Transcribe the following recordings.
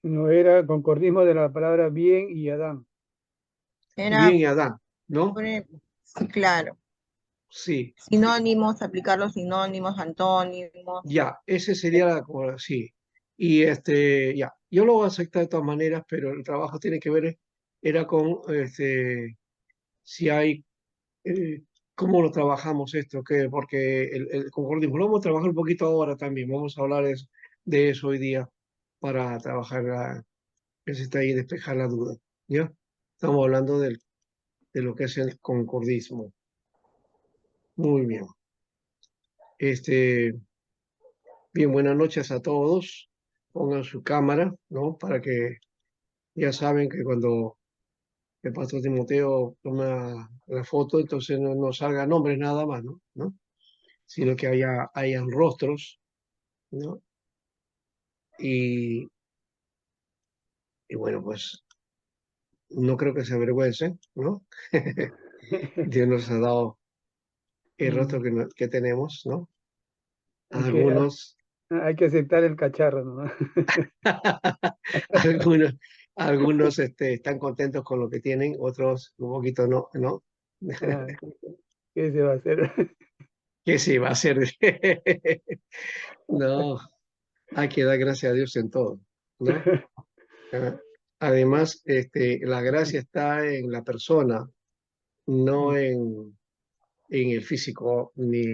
No era concordismo de la palabra bien y Adán. Bien Era y Adán, ¿no? poner, sí, claro, Sí, sinónimos, aplicar los sinónimos, antónimos. ya, ese sería sí. Y ya, yo lo voy a aceptar de todas maneras, pero el trabajo tiene que ver, era con, si hay, cómo lo trabajamos esto, que, porque el concordismo lo vamos a trabajar un poquito ahora también, vamos a hablar de eso hoy día para trabajar, que se está ahí, despejar la duda, ¿ya? Estamos hablando de lo que es el concordismo. Muy bien. Este, bien, buenas noches a todos. Pongan su cámara, ¿no? Para que ya saben que cuando el pastor Timoteo toma la foto, entonces no salga nombres nada más, ¿no? ¿No? Sino que hayan rostros, ¿no? Y, y bueno, pues no creo que se avergüencen, ¿no? Dios nos ha dado el rostro Mm, que tenemos, ¿no? Hay que, Algunos, hay que aceptar el cacharro, ¿no? algunos, algunos están contentos con lo que tienen, otros un poquito no, ¿no? Ah, ¿qué se va a hacer? ¿Qué sí va a ser? No, hay que dar gracias a Dios en todo, ¿no? Ah, además, la gracia está en la persona, no en el físico, ni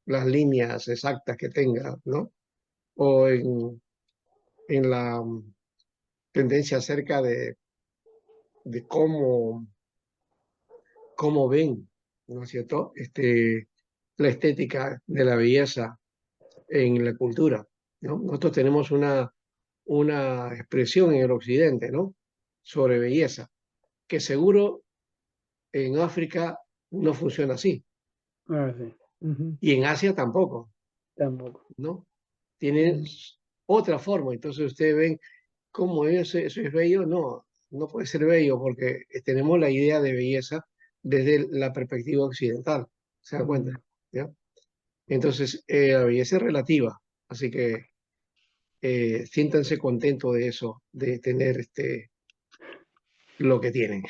las líneas exactas que tenga, ¿no? O en la tendencia acerca de cómo ven, ¿no es cierto? La estética de la belleza en la cultura, ¿no? Nosotros tenemos una expresión en el occidente, ¿no? Sobre belleza, que seguro en África no funciona así, Ah, sí. Ujú. y en Asia tampoco, Tampoco. ¿no? Tienen Mm, otra forma, entonces ustedes ven cómo eso es bello, no puede ser bello porque tenemos la idea de belleza desde la perspectiva occidental, ¿se dan cuenta? mm. ¿Ya? Entonces, la belleza es relativa, así que siéntanse contentos de eso, de tener lo que tienen.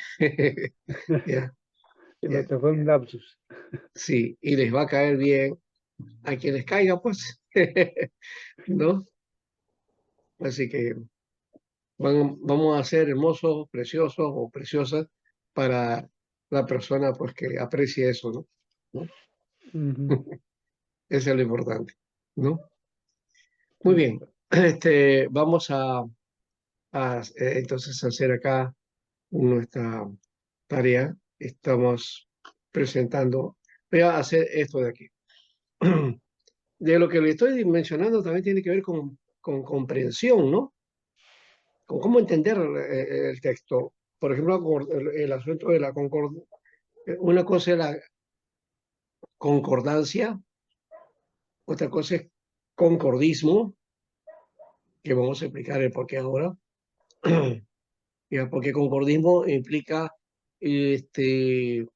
¿Ya? Se me ¿Ya? fue un lapsus. Sí, y les va a caer bien a quien les caiga, pues, ¿no? Así que vamos a ser hermosos, preciosos o preciosas para la persona pues, que aprecie eso, ¿no? ¿No? Ujú. Eso es lo importante, ¿no? Muy Sí. bien, vamos a entonces hacer acá nuestra tarea. Estamos presentando, voy a hacer esto de aquí. De lo que le estoy mencionando también tiene que ver con comprensión, ¿no? Con cómo entender el texto. Por ejemplo, el asunto de la concordancia. Una cosa es la concordancia, otra cosa es concordismo, que vamos a explicar el porqué ahora. Ya, porque concordismo implica este,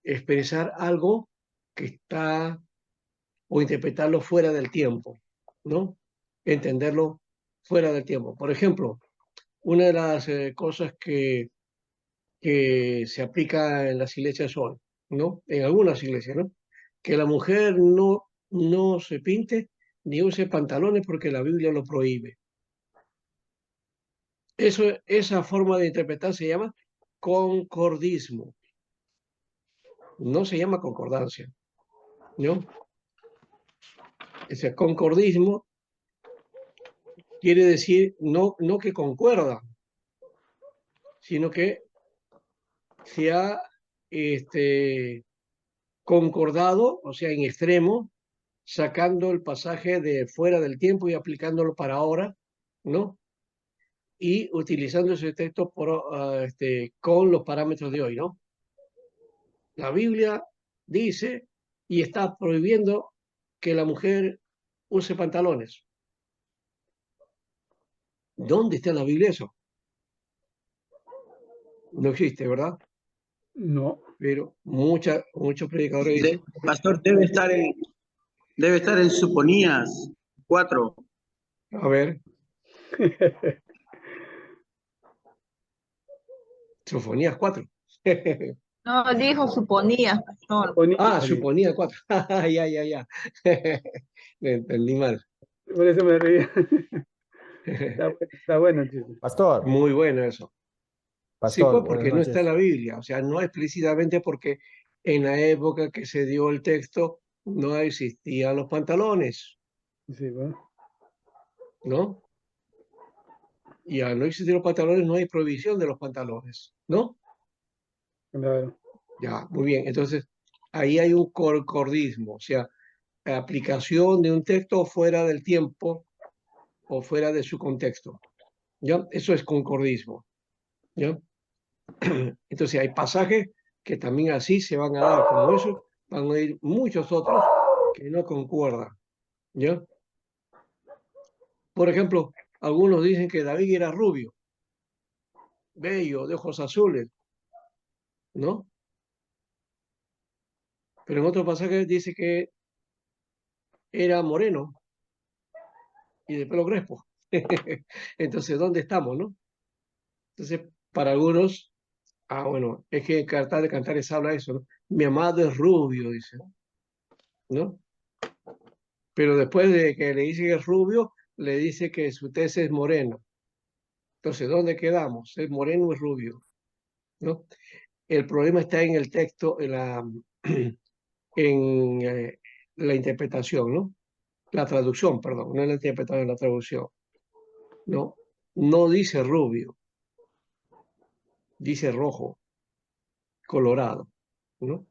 expresar algo que está o interpretarlo fuera del tiempo, ¿no? Entenderlo fuera del tiempo. Por ejemplo, una de las cosas que se aplica en las iglesias son, ¿no? En algunas iglesias, ¿no? Que la mujer no se pinte ni use pantalones porque la Biblia lo prohíbe. Esa forma de interpretar se llama concordismo, no se llama concordancia, ¿no? Ese concordismo quiere decir no que concuerda, sino que se ha concordado, o sea, en extremo, sacando el pasaje de fuera del tiempo y aplicándolo para ahora, ¿no? Y utilizando ese texto con los parámetros de hoy, ¿no? La Biblia dice y está prohibiendo que la mujer use pantalones. ¿Dónde está en la Biblia eso? No existe, ¿verdad? No. Pero muchos predicadores dicen, Pastor, debe estar en Suponías 4. a ver, Sofonías 4. No, dijo suponía, pastor. Ah, Ponía, suponía 4. Ya, ya, ya. Me entendí mal. por eso me reía. Está bueno el chiste. Pastor, Muy bueno eso. Sí, pastor, pues buenas porque no está en noches. la Biblia, o sea, no explícitamente porque en la época que se dio el texto no existían los pantalones, Sí, bueno, ¿no? Y al no existir los pantalones no hay prohibición de los pantalones, ¿no? claro. Ya, muy bien. Entonces, ahí hay un concordismo, o sea, aplicación de un texto fuera del tiempo o fuera de su contexto, ¿ya? Eso es concordismo, ¿ya? Entonces, hay pasajes que también así se van a dar, como eso, van a ir muchos otros que no concuerdan, ¿ya? Por ejemplo, algunos dicen que David era rubio, bello, de ojos azules, ¿no? Pero en otro pasaje dice que era moreno y de pelo crespo. Entonces, ¿dónde estamos, no? Entonces, para algunos, bueno, es que en Carta de Cantares habla eso, ¿no? Mi amado es rubio, dice, ¿no? Pero después de que le dice que es rubio, le dice que su tez es morena. Entonces, ¿dónde quedamos? ¿Es moreno o es rubio? ¿No? El problema está en el texto, en la interpretación, ¿no? La traducción, perdón, no en la interpretación, la traducción, ¿no? No dice rubio, dice rojo, colorado, ¿no?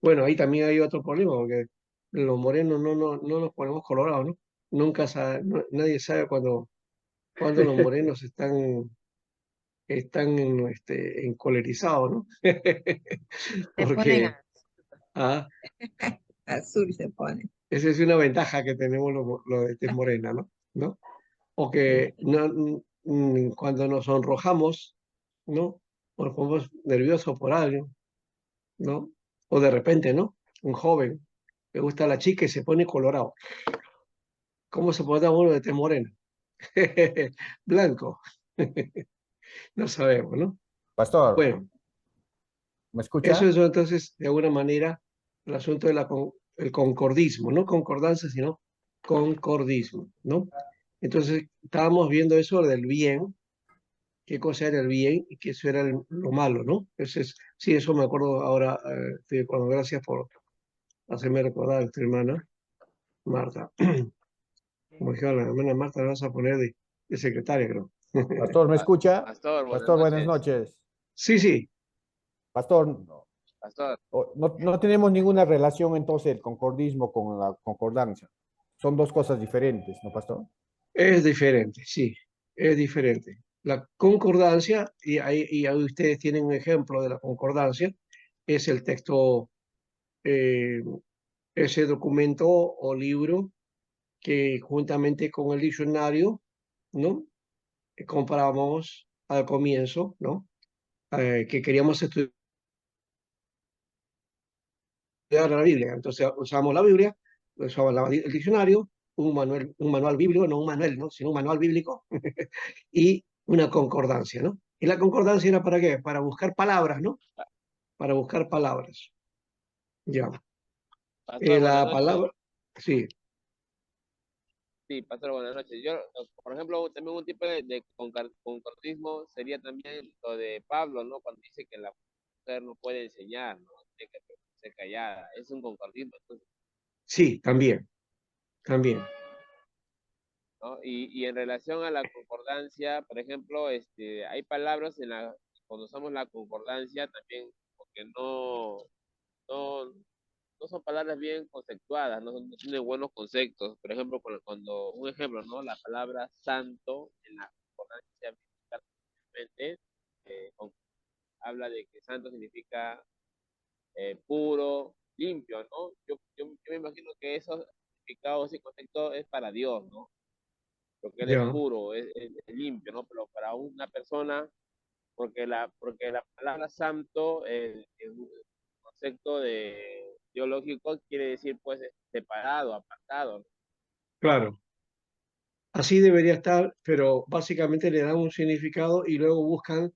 Bueno, ahí también hay otro problema, porque los morenos no nos ponemos colorados, ¿no? Nunca sabe, nadie sabe cuando los morenos están encolerizados, ¿no? Se ponen Porque ah, azul, se ponen. esa es una ventaja que tenemos los de tez morena, ¿no? ¿No? O que cuando nos sonrojamos, ¿no? O nos ponemos nerviosos por alguien, ¿no? O de repente, ¿no? Un joven le gusta a la chica y se pone colorado. ¿Cómo se pone uno de tez morena? Blanco. No sabemos, ¿no? Pastor, Bueno, ¿me eso escucha? es entonces, de alguna manera, el asunto del el concordismo, no concordancia, sino concordismo, ¿no? Entonces, estábamos viendo eso del bien, qué cosa era el bien y qué eso era lo malo, ¿no? Sí, eso me acuerdo ahora, cuando gracias por hacerme recordar a tu hermana Marta. Como dije, a la hermana Marta la vas a poner de secretaria, creo. Pastor, ¿me escucha? Pastor, buenas Pastor, buenas noches. noches. Sí, sí, Pastor, Pastor, no tenemos ninguna relación entonces el concordismo con la concordancia. Son dos cosas diferentes, ¿no, pastor? es diferente, sí, es diferente. La concordancia, y ahí ustedes tienen un ejemplo de la concordancia, es el texto, eh, ese documento o libro que juntamente con el diccionario, ¿no? Compramos al comienzo, ¿no? Que queríamos estudiar la Biblia. Entonces usamos la Biblia, usamos el diccionario, un manual bíblico, no un manual, ¿no? Sino un manual bíblico y una concordancia, ¿no? ¿Y la concordancia era para qué? Para buscar palabras, ¿no? Para buscar palabras. Ya. Pastor, buenas La noches. palabra, sí, Sí, Pastor, buenas noches. Yo, por ejemplo, también un tipo de concordismo sería también lo de Pablo, ¿no? Cuando dice que la mujer no puede enseñar, ¿no? Tiene que ser callada. Es un concordismo, entonces, sí, también, también. ¿no? Y en relación a la concordancia, por ejemplo, hay palabras cuando usamos la concordancia también, porque no, no son palabras bien conceptuadas, no tienen buenos conceptos. Por ejemplo, un ejemplo, ¿no? La palabra santo en la concordancia bíblica realmente, habla de que santo significa puro, limpio, ¿no? Yo me imagino que esos significados y conceptos es para Dios, ¿no? Porque Él es Ya, puro, es limpio, ¿no? Pero para una persona, porque la palabra santo, en un concepto teológico, quiere decir, pues, separado, apartado, ¿no? claro. Así debería estar, pero básicamente le dan un significado y luego buscan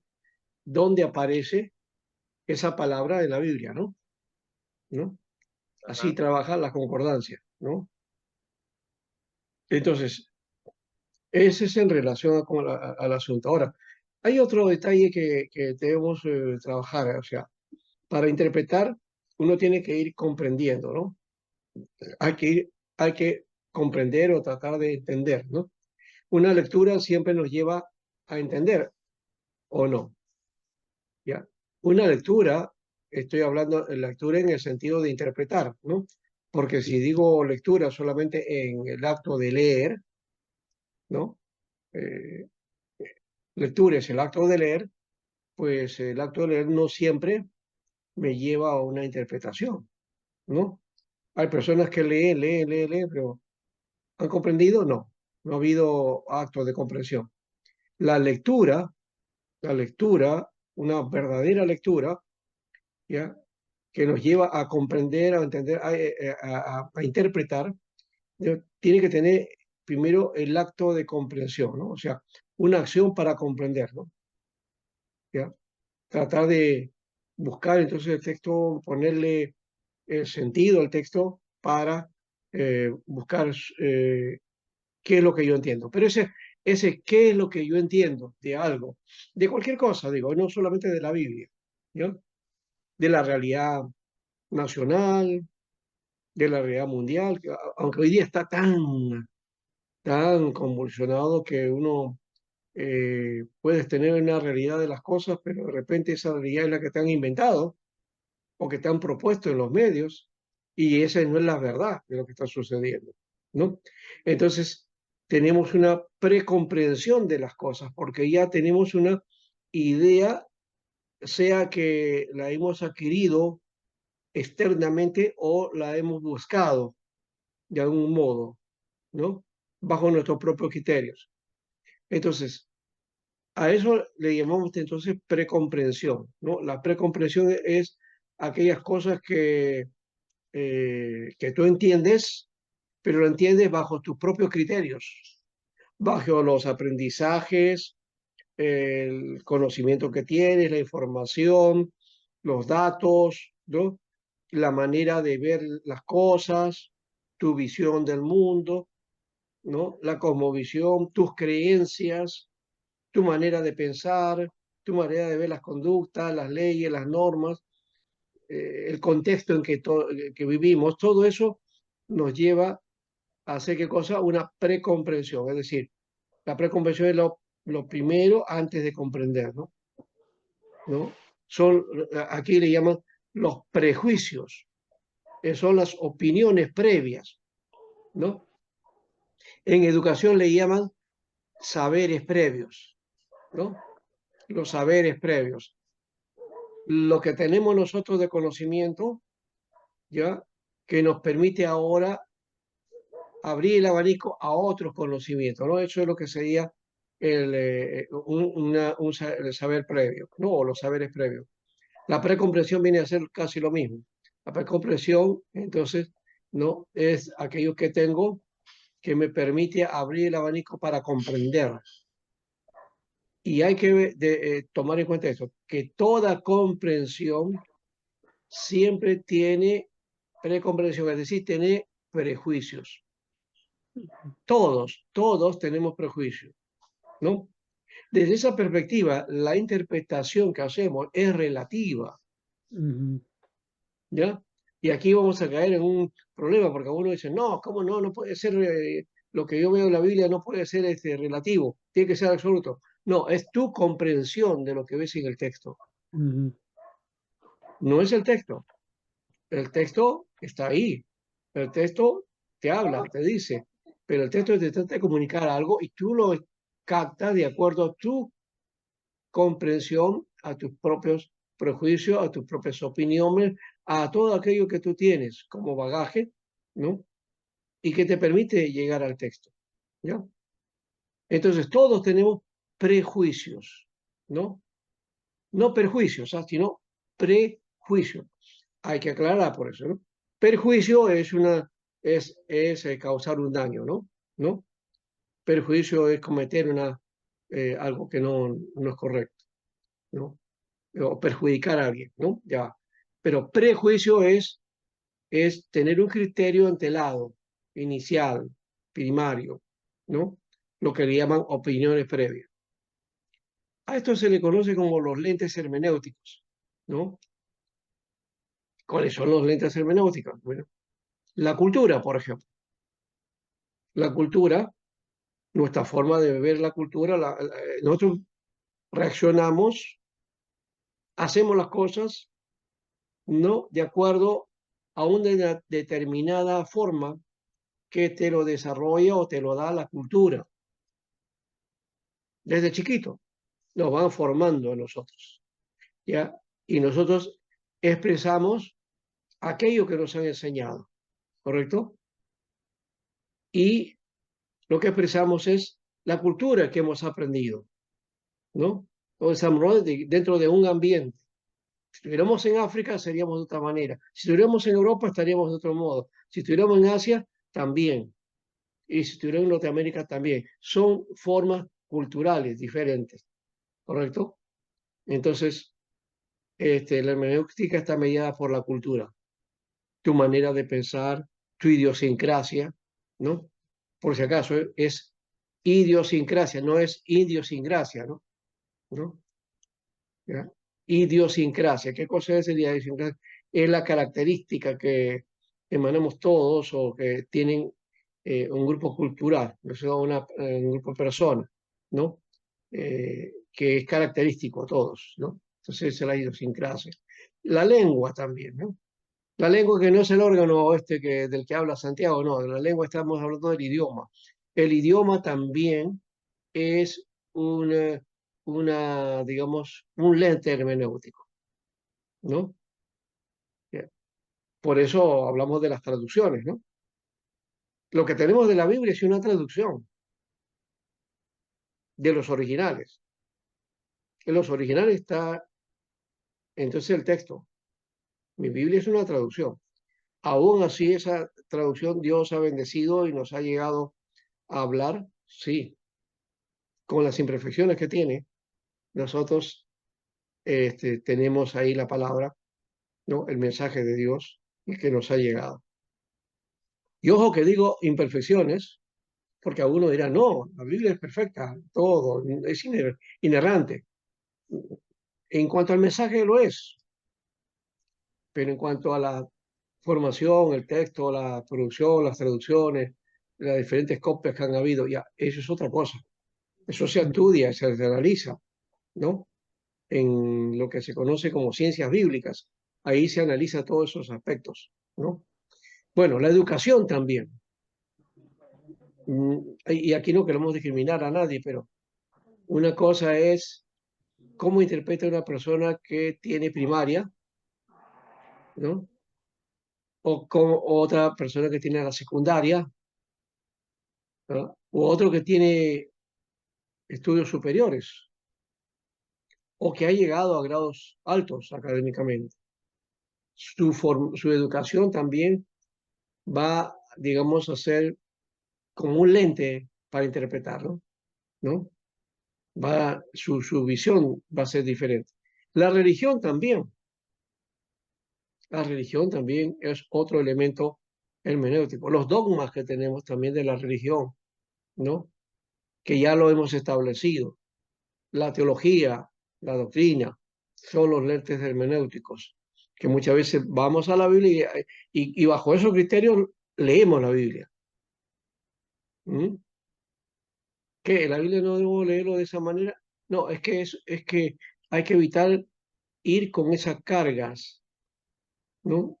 dónde aparece esa palabra en la Biblia, ¿no? ¿No? Así Ajá. trabaja la concordancia, ¿no? Entonces, ese es en relación al asunto. Ahora, hay otro detalle que debemos trabajar, o sea, para interpretar uno tiene que ir comprendiendo, ¿no? Hay que comprender o tratar de entender, ¿no? Una lectura siempre nos lleva a entender, ¿o no? ¿Ya? Una lectura, estoy hablando de lectura en el sentido de interpretar, ¿no? Porque si digo lectura solamente en el acto de leer, ¿no? Eh, lectura es el acto de leer, pues el acto de leer no siempre me lleva a una interpretación, ¿no? Hay personas que leen, pero ¿han comprendido? No, no ha habido acto de comprensión. La lectura, la lectura, una verdadera lectura, ¿ya? Que nos lleva a comprender, a entender, a interpretar, ¿ya? Tiene que tener primero el acto de comprensión, ¿no? O sea, una acción para comprender, ¿no? ¿Ya? Tratar de buscar entonces el texto, ponerle el sentido al texto para buscar qué es lo que yo entiendo. Pero ese qué es lo que yo entiendo de algo, de cualquier cosa, digo, no solamente de la Biblia, ¿no? De la realidad nacional, de la realidad mundial, aunque hoy día está tan convulsionado que uno puedes tener una realidad de las cosas, pero de repente esa realidad es la que te han inventado o que te han propuesto en los medios, y esa no es la verdad de lo que está sucediendo, ¿no? Entonces, tenemos una precomprensión de las cosas, porque ya tenemos una idea, sea que la hemos adquirido externamente o la hemos buscado de algún modo, ¿no? Bajo nuestros propios criterios. Entonces, a eso le llamamos entonces precomprensión, ¿no? La precomprensión es aquellas cosas que tú entiendes, pero lo entiendes bajo tus propios criterios, bajo los aprendizajes, el conocimiento que tienes, la información, los datos, ¿no? La manera de ver las cosas, tu visión del mundo, ¿no? La cosmovisión, tus creencias, tu manera de pensar, tu manera de ver las conductas, las leyes, las normas, el contexto en que vivimos, todo eso nos lleva a hacer qué cosa, una precomprensión. Es decir, la precomprensión es lo primero antes de comprender, ¿no? ¿No? Son, aquí le llaman los prejuicios, son las opiniones previas, ¿no? En educación le llaman saberes previos, ¿no? Los saberes previos. Lo que tenemos nosotros de conocimiento, ¿ya? Que nos permite ahora abrir el abanico a otros conocimientos, ¿no? Eso es lo que sería el saber previo, ¿no? O los saberes previos. La precomprensión viene a ser casi lo mismo. La precomprensión, entonces, ¿no? Es aquello que tengo que me permite abrir el abanico para comprender. Y hay que tomar en cuenta eso, que toda comprensión siempre tiene precomprensión, es decir, tiene prejuicios. Todos tenemos prejuicios, ¿no? Desde esa perspectiva, la interpretación que hacemos es relativa, ¿ya? Y aquí vamos a caer en un problema, porque uno dice, no, ¿cómo no? No puede ser, lo que yo veo en la Biblia no puede ser relativo, tiene que ser absoluto. No, es tu comprensión de lo que ves en el texto. No es el texto. El texto está ahí. El texto te habla, te dice, pero el texto te trata de comunicar algo y tú lo captas de acuerdo a tu comprensión, a tus propios prejuicios, a tus propias opiniones, a todo aquello que tú tienes como bagaje, ¿no? Y que te permite llegar al texto, ¿ya? Entonces, todos tenemos prejuicios, ¿no? No perjuicios, sino prejuicios. Hay que aclarar por eso, ¿no? Perjuicio es causar un daño, ¿no? ¿No? Perjuicio es cometer algo que no es correcto, ¿no? o perjudicar a alguien, ¿no? Ya. Pero prejuicio es tener un criterio antelado, inicial, primario, ¿no? Lo que le llaman opiniones previas. A esto se le conoce como los lentes hermenéuticos, ¿no? ¿Cuáles son los lentes hermenéuticos? Bueno, la cultura, por ejemplo. La cultura, nuestra forma de ver la cultura, nosotros reaccionamos, hacemos las cosas, ¿no? De acuerdo a una determinada forma que te lo desarrolla o te lo da la cultura. Desde chiquito nos van formando a nosotros, ¿ya? Y nosotros expresamos aquello que nos han enseñado, ¿correcto? Y lo que expresamos es la cultura que hemos aprendido, ¿no? O estamos dentro de un ambiente. Si estuviéramos en África seríamos de otra manera. Si estuviéramos en Europa estaríamos de otro modo. Si estuviéramos en Asia, también. Y si estuviéramos en Norteamérica, también. Son formas culturales diferentes, ¿correcto? Entonces, la hermenéutica está mediada por la cultura, tu manera de pensar, tu idiosincrasia, ¿no? Por si acaso, es idiosincrasia, no es idiosincrasia, ¿no? ¿No? ¿Ya? Idiosincrasia. ¿Qué cosa es idiosincrasia? Es la característica que emanamos todos o que tienen un grupo cultural, no sea un grupo de personas, ¿no? Que es característico a todos, ¿no? Entonces es la idiosincrasia. La lengua también, ¿no? La lengua que no es el órgano del que habla Santiago, no, de la lengua estamos hablando del idioma. El idioma también es digamos, un lente hermenéutico, ¿no? Por eso hablamos de las traducciones, ¿no? Lo que tenemos de la Biblia es una traducción de los originales. En los originales está entonces el texto. Mi Biblia es una traducción. Aún así, esa traducción Dios ha bendecido y nos ha llegado a hablar, sí, con las imperfecciones que tiene. Nosotros tenemos ahí la palabra, ¿no? El mensaje de Dios y que nos ha llegado. Y ojo que digo imperfecciones, porque algunos dirán, no, la Biblia es perfecta, todo, es inerrante. En cuanto al mensaje lo es, pero en cuanto a la formación, el texto, la producción, las traducciones, las diferentes copias que han habido, ya, eso es otra cosa. Eso se estudia, se analiza, ¿no? En lo que se conoce como ciencias bíblicas. Ahí se analiza todos esos aspectos, ¿no? Bueno, la educación también. Y aquí no queremos discriminar a nadie, pero una cosa es cómo interpreta una persona que tiene primaria, ¿no? O como otra persona que tiene la secundaria, ¿no? O otro que tiene estudios superiores, o que ha llegado a grados altos académicamente. Su educación también va, digamos, a ser como un lente para interpretarlo, ¿no? Su visión va a ser diferente. La religión también. La religión también es otro elemento hermenéutico. Los dogmas que tenemos también de la religión, ¿no? Que ya lo hemos establecido. La teología, la doctrina, son los lentes hermenéuticos, que muchas veces vamos a la Biblia y bajo esos criterios leemos la Biblia. ¿Mm? ¿Qué? ¿La Biblia no debo leerlo de esa manera? No, es que hay que evitar ir con esas cargas, ¿no?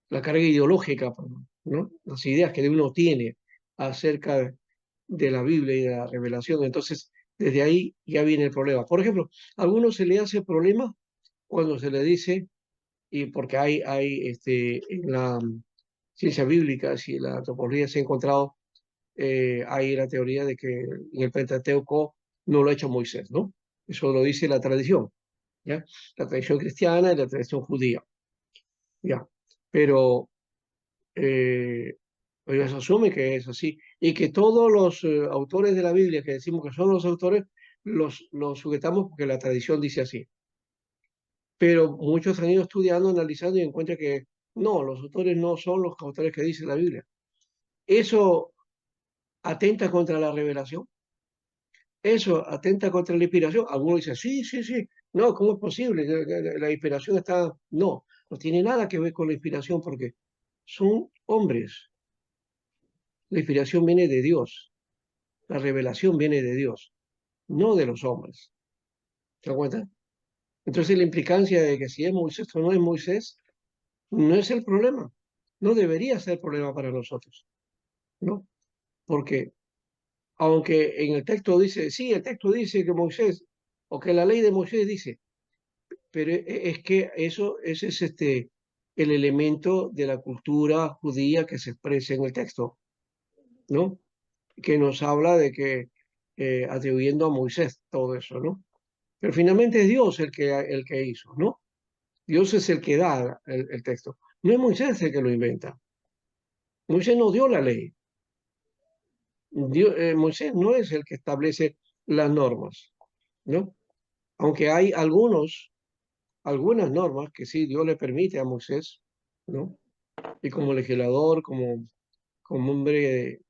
La carga ideológica, ¿no? Las ideas que uno tiene acerca de la Biblia y de la revelación. Entonces, desde ahí ya viene el problema. Por ejemplo, a algunos se le hace problema cuando se le dice, y porque en la ciencia bíblica y la antropología se ha encontrado, hay la teoría de que en el Pentateuco no lo ha hecho Moisés, ¿no? Eso lo dice la tradición, ¿ya? La tradición cristiana y la tradición judía, ¿ya? Pero ellos asumen que es así y que todos los autores de la Biblia que decimos que son los autores los sujetamos porque la tradición dice así. pero muchos han ido estudiando, analizando y encuentran que no, los autores no son los autores que dice la Biblia. Eso atenta contra la revelación, eso atenta contra la inspiración. Algunos dicen, sí, sí, sí, no, ¿cómo es posible? La inspiración está... No, no tiene nada que ver con la inspiración porque son hombres. La inspiración viene de Dios, la revelación viene de Dios, no de los hombres. ¿Te das cuenta? Entonces la implicancia de que si es Moisés o no es Moisés, no es el problema. No debería ser problema para nosotros, ¿no? Porque aunque en el texto dice, sí, el texto dice que Moisés, o que la ley de Moisés dice, pero es que ese es el elemento de la cultura judía que se expresa en el texto, ¿no? Que nos habla de que atribuyendo a Moisés todo eso, ¿no? Pero finalmente es Dios el que hizo, ¿no? Dios es el que da el texto. No es Moisés el que lo inventa. Moisés no dio la ley. Moisés no es el que establece las normas, ¿no? Aunque hay algunas normas que sí Dios le permite a Moisés, ¿no? Y como legislador, como hombre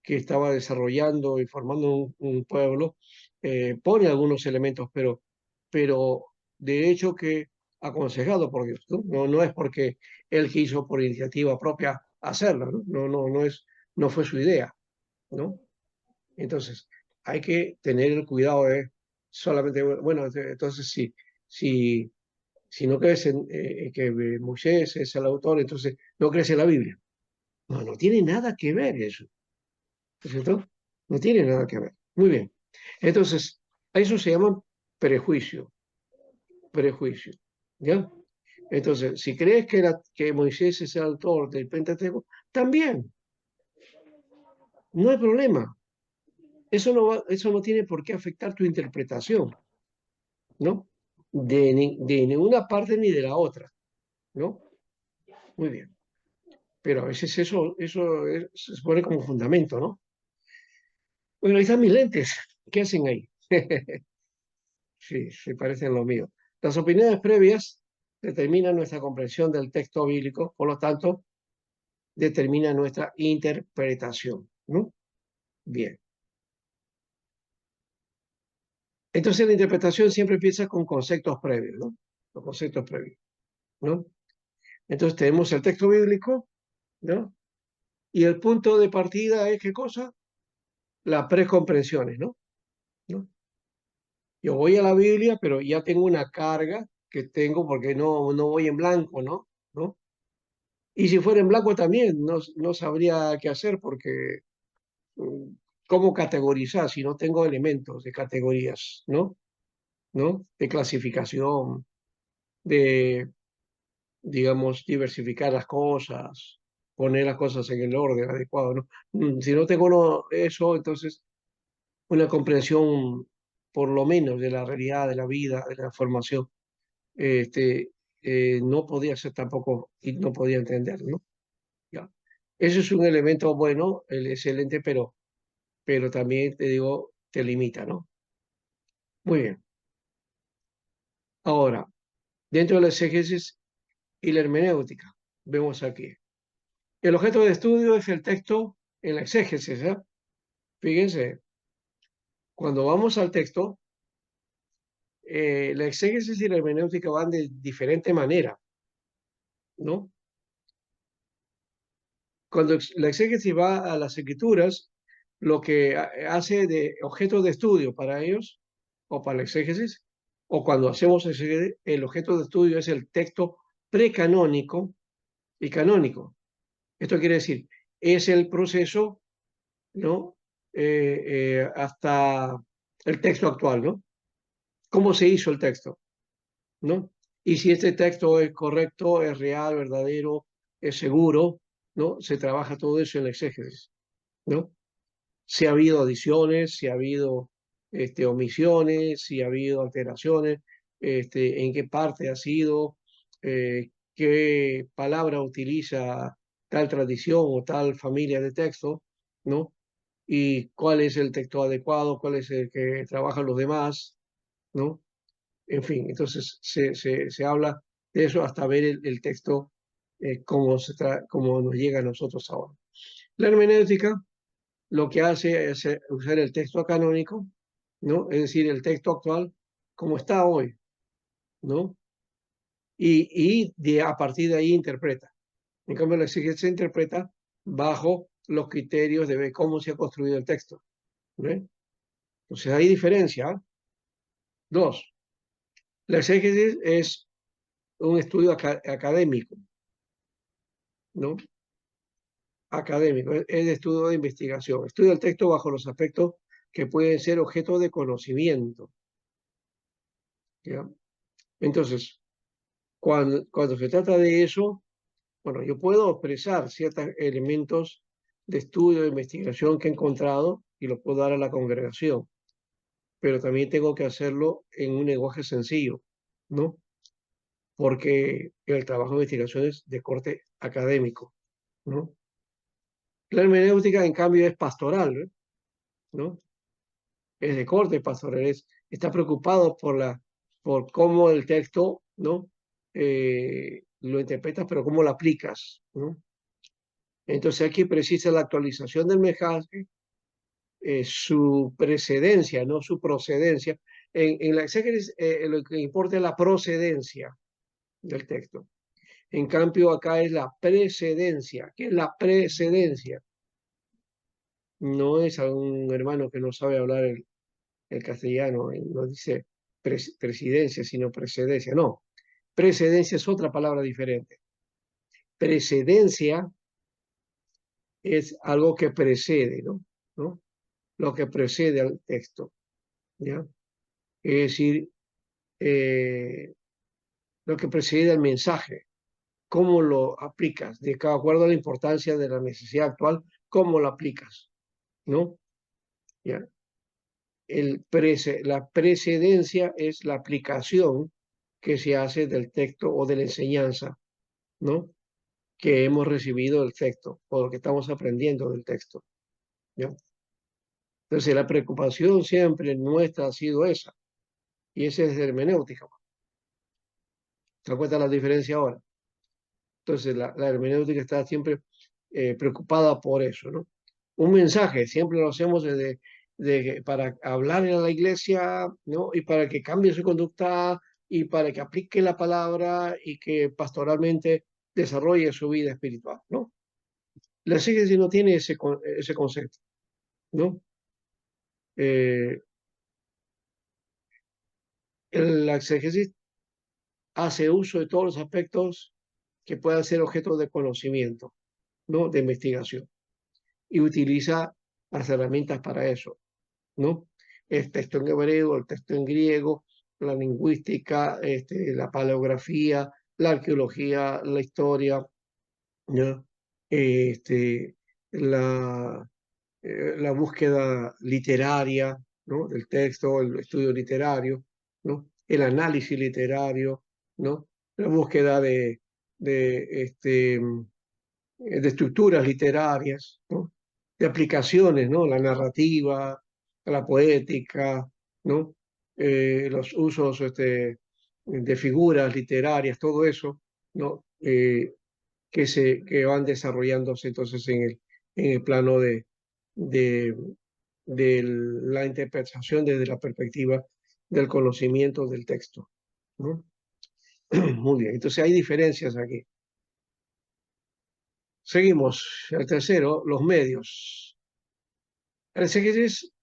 que estaba desarrollando y formando un pueblo, pone algunos elementos, pero de hecho que aconsejado por Dios, ¿no? No, no es porque él quiso por iniciativa propia hacerlo, ¿no? No fue su idea, ¿no? Entonces, hay que tener el cuidado de solamente, bueno, entonces si no crees en que Moisés es el autor, entonces no crees en la Biblia. No, no tiene nada que ver eso, ¿no es cierto? No tiene nada que ver. Muy bien. Entonces, a eso se llama prejuicio, prejuicio, ¿ya? Entonces, si crees que Moisés es el autor del Pentateuco, también, no hay problema. Eso no tiene por qué afectar tu interpretación, ¿no? De ninguna parte ni de la otra, ¿no? Muy bien. Pero a veces se pone como fundamento, ¿no? Bueno, ahí están mis lentes. ¿Qué hacen ahí? Sí, se parecen lo mío. Las opiniones previas determinan nuestra comprensión del texto bíblico, por lo tanto, determina nuestra interpretación, ¿no? Bien. Entonces la interpretación siempre empieza con conceptos previos, ¿no? Los conceptos previos, ¿no? Entonces tenemos el texto bíblico, ¿no? Y el punto de partida es, ¿qué cosa? Las precomprensiones, ¿no? ¿No? Yo voy a la Biblia, pero ya tengo una carga que tengo porque no voy en blanco, ¿no? ¿No? Y si fuera en blanco también, no sabría qué hacer porque mm, ¿cómo categorizar si no tengo elementos de categorías, ¿no? ¿No? De clasificación, de, digamos, diversificar las cosas, poner las cosas en el orden adecuado, ¿no? Si no tengo eso, entonces una comprensión por lo menos de la realidad, de la vida, de la formación, este, no podía ser tampoco, y no podía entender, ¿no? Ya. Eso es un elemento bueno, excelente, pero también te digo, te limita, ¿no? Muy bien. Ahora, dentro de la exégesis y la hermenéutica, vemos aquí. El objeto de estudio es el texto en la exégesis, ¿eh? Fíjense, cuando vamos al texto, la exégesis y la hermenéutica van de diferente manera, ¿no? Cuando la exégesis va a las escrituras, lo que hace de objeto de estudio para ellos, o para la exégesis, o cuando hacemos exégesis, el objeto de estudio es el texto precanónico y canónico. Esto quiere decir, es el proceso, ¿no? Hasta el texto actual, ¿no? ¿Cómo se hizo el texto? ¿No? Y si este texto es correcto, es real, verdadero, es seguro, ¿no? Se trabaja todo eso en la exégesis, ¿no? Si ha habido adiciones, si ha habido omisiones, si ha habido alteraciones, en qué parte ha sido, qué palabra utiliza tal tradición o tal familia de texto, ¿no? Y cuál es el texto adecuado, cuál es el que trabajan los demás, ¿no? en fin, entonces se habla de eso hasta ver el texto cómo nos llega a nosotros ahora. La hermenéutica lo que hace es usar el texto canónico, ¿no? Es decir, el texto actual como está hoy, ¿no? A partir de ahí interpreta. En cambio, la exégesis se interpreta bajo los criterios de ver cómo se ha construido el texto. ¿Ve? Entonces hay diferencia. ¿Eh? Dos, la exégesis es un estudio académico, ¿no? Académico, es de estudio de investigación. Estudia el texto bajo los aspectos que pueden ser objeto de conocimiento. ¿Ya? Entonces, cuando se trata de eso, bueno, yo puedo expresar ciertos elementos de estudio, de investigación que he encontrado y los puedo dar a la congregación, pero también tengo que hacerlo en un lenguaje sencillo, ¿no? Porque el trabajo de investigación es de corte académico, ¿no? La hermenéutica, en cambio, es pastoral, ¿no? Es de corte pastoral, está preocupado por cómo el texto, ¿no? Lo interpretas, pero cómo lo aplicas, ¿no? Entonces aquí precisa la actualización del mensaje, su precedencia, no su procedencia. En la exégesis lo que importa es la procedencia del texto. En cambio acá es la precedencia. ¿Qué es la precedencia? No es algún hermano que no sabe hablar el castellano, no dice presidencia, sino precedencia. No, precedencia es otra palabra diferente. Precedencia es algo que precede, ¿no? Lo que precede al texto, ¿ya? Es decir, lo que precede al mensaje, cómo lo aplicas, de cada acuerdo a la importancia de la necesidad actual, cómo lo aplicas, ¿no? ¿Ya? La precedencia es la aplicación que se hace del texto o de la enseñanza, ¿no? Que hemos recibido del texto o lo que estamos aprendiendo del texto, ¿ya? Entonces la preocupación siempre nuestra ha sido esa, y esa es hermenéutica. ¿Se da cuenta la diferencia ahora? Entonces la hermenéutica está siempre preocupada por eso, ¿no? Un mensaje, siempre lo hacemos para hablar en la iglesia, ¿no? Y para que cambie su conducta y para que aplique la palabra y que pastoralmente desarrolle su vida espiritual, ¿no? La exégesis no tiene ese concepto, ¿no? La exégesis hace uso de todos los aspectos que puedan ser objeto de conocimiento, ¿no? De investigación. Y utiliza las herramientas para eso, ¿no? El texto en hebreo, el texto en griego, la lingüística, la paleografía, la arqueología, la historia, ¿no? La, la búsqueda literaria, ¿no? Del texto, el estudio literario, ¿no? El análisis literario, ¿no? La búsqueda de estructuras literarias, ¿no? De aplicaciones, ¿no? La narrativa, la poética, ¿no? Los usos de figuras literarias, todo eso, ¿no? Que van desarrollándose entonces en el plano de, de la interpretación desde la perspectiva del conocimiento del texto, ¿no? Muy bien, entonces hay diferencias aquí. Seguimos. El tercero, los medios. El exégesis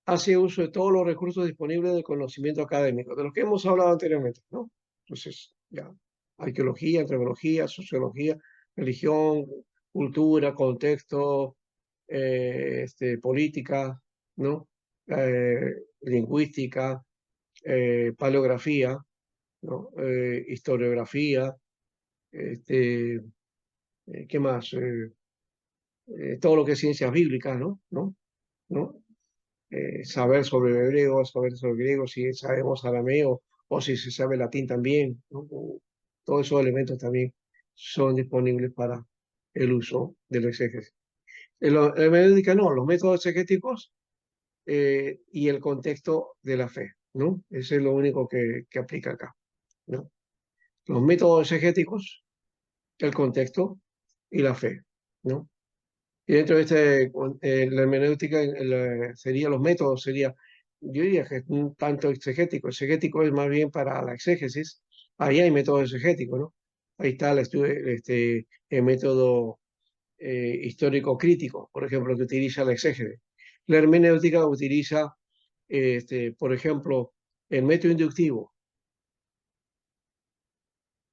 hace uso de todos los recursos disponibles del conocimiento académico, de los que hemos hablado anteriormente, ¿no? Entonces, ya, arqueología, antropología, sociología, religión, cultura, contexto, política, ¿no? Lingüística, paleografía, ¿no? Historiografía, ¿qué más? Todo lo que es ciencias bíblicas, ¿no? Saber sobre el hebreo, saber sobre el griego, si sabemos arameo o si se sabe latín también, ¿no? Todos esos elementos también son disponibles para el uso del exégesis. La hermenéutica no, los métodos exegéticos y el contexto de la fe, ¿no? Ese es lo único que aplica acá, ¿no? Los métodos exegéticos, el contexto y la fe, ¿no? Y dentro de la hermenéutica sería los métodos, yo diría que es un tanto exegético. Exegético es más bien para la exégesis. Ahí hay métodos exegéticos, ¿no? Ahí está el método histórico crítico, por ejemplo, que utiliza la exégesis. La hermenéutica utiliza, por ejemplo, el método inductivo,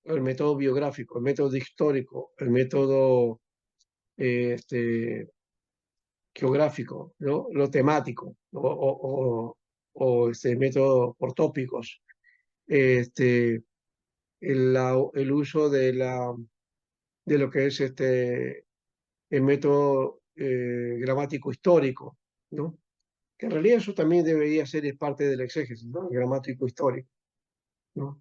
el método biográfico, el método histórico, el método geográfico, ¿no? Lo temático, o método por tópicos, el uso de lo que es el método gramático histórico, ¿no? Que en realidad eso también debería ser parte del exégesis, ¿no? El gramático histórico, ¿no?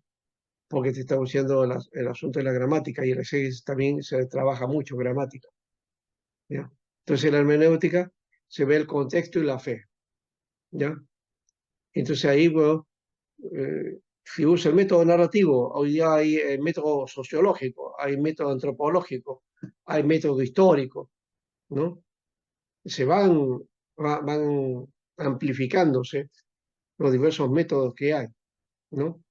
Porque te está usando el asunto de la gramática y el exégesis también se trabaja mucho gramática, ¿ya? Entonces en la hermenéutica se ve el contexto y la fe, ¿ya? Entonces ahí, bueno, si usa el método narrativo, hoy día hay el método sociológico, hay método antropológico, hay método histórico, ¿no? Van amplificándose los diversos métodos que hay, ¿no?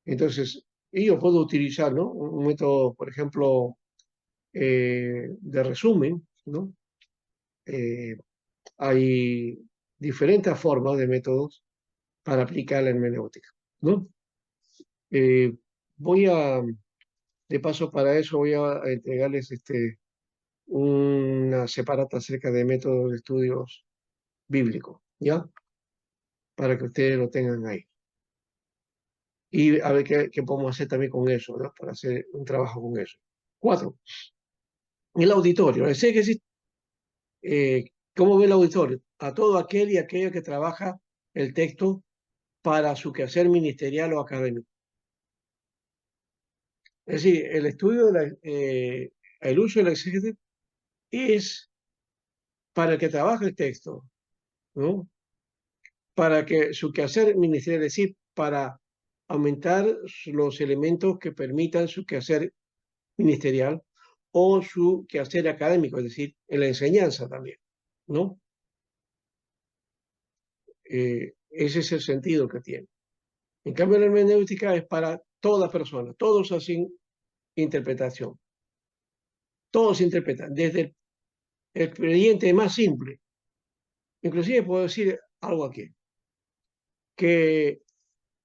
Entonces, y yo puedo utilizar, ¿no? Un método, por ejemplo, de resumen, ¿no? Eh, hay diferentes formas de métodos para aplicar la hermenéutica, ¿no? Eh, voy a, de paso para eso, voy a entregarles una separata acerca de métodos de estudios bíblicos, ¿ya? Para que ustedes lo tengan ahí. Y a ver qué podemos hacer también con eso, ¿no? Para hacer un trabajo con eso. 4. El auditorio. El exégesis, ¿cómo ve el auditorio? A todo aquel y aquella que trabaja el texto para su quehacer ministerial o académico. Es decir, el estudio, el uso del exégesis es para el que trabaja el texto, ¿no? Para que su quehacer ministerial, es decir, para aumentar los elementos que permitan su quehacer ministerial o su quehacer académico, es decir, en la enseñanza también, ¿no? Ese es el sentido que tiene. En cambio, la hermenéutica es para toda persona, todos hacen interpretación, todos interpretan, desde el creyente más simple. Inclusive puedo decir algo aquí, que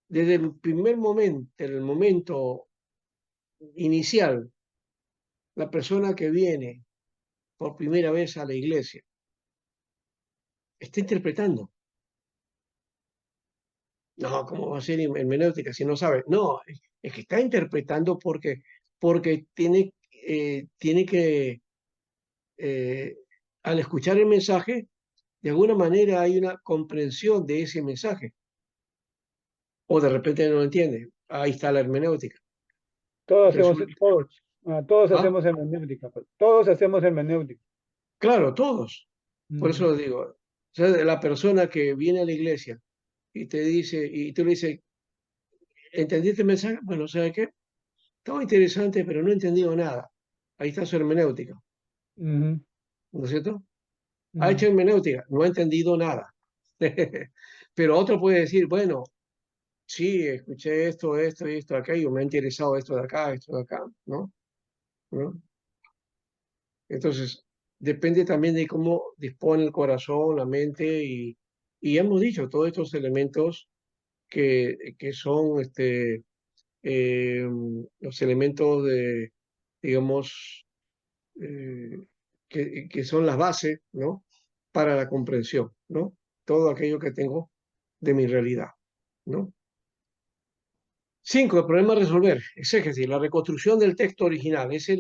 desde el primer momento, el momento inicial, la persona que viene por primera vez a la iglesia está interpretando. No, ¿cómo va a ser hermenéutica si no sabe? No, es que está interpretando porque tiene que, al escuchar el mensaje, de alguna manera hay una comprensión de ese mensaje. O de repente no lo entiende. Ahí está la hermenéutica. Todos hacemos, Resulta- todos ¿Ah? hacemos hermenéutica, pues. Todos hacemos hermenéutica. Claro, todos. Por eso Mm. lo digo. O sea, la persona que viene a la iglesia y te dice, y tú le dices, ¿entendiste el mensaje? Bueno, ¿sabe qué? Estaba interesante, pero no he entendido nada. Ahí está su hermenéutica, Ujú. ¿no es cierto? Ha Mm. hecho hermenéutica, no ha entendido nada. Pero otro puede decir, bueno, sí, escuché esto, esto y esto de acá, y me ha interesado esto de acá, ¿no? ¿No? Entonces, depende también de cómo dispone el corazón, la mente, y hemos dicho todos estos elementos que son eh, los elementos de, digamos, eh, que son las bases, ¿no? Para la comprensión, ¿no? Todo aquello que tengo de mi realidad, ¿no? 5. El problema a resolver. Exégesis, la reconstrucción del texto original. Ese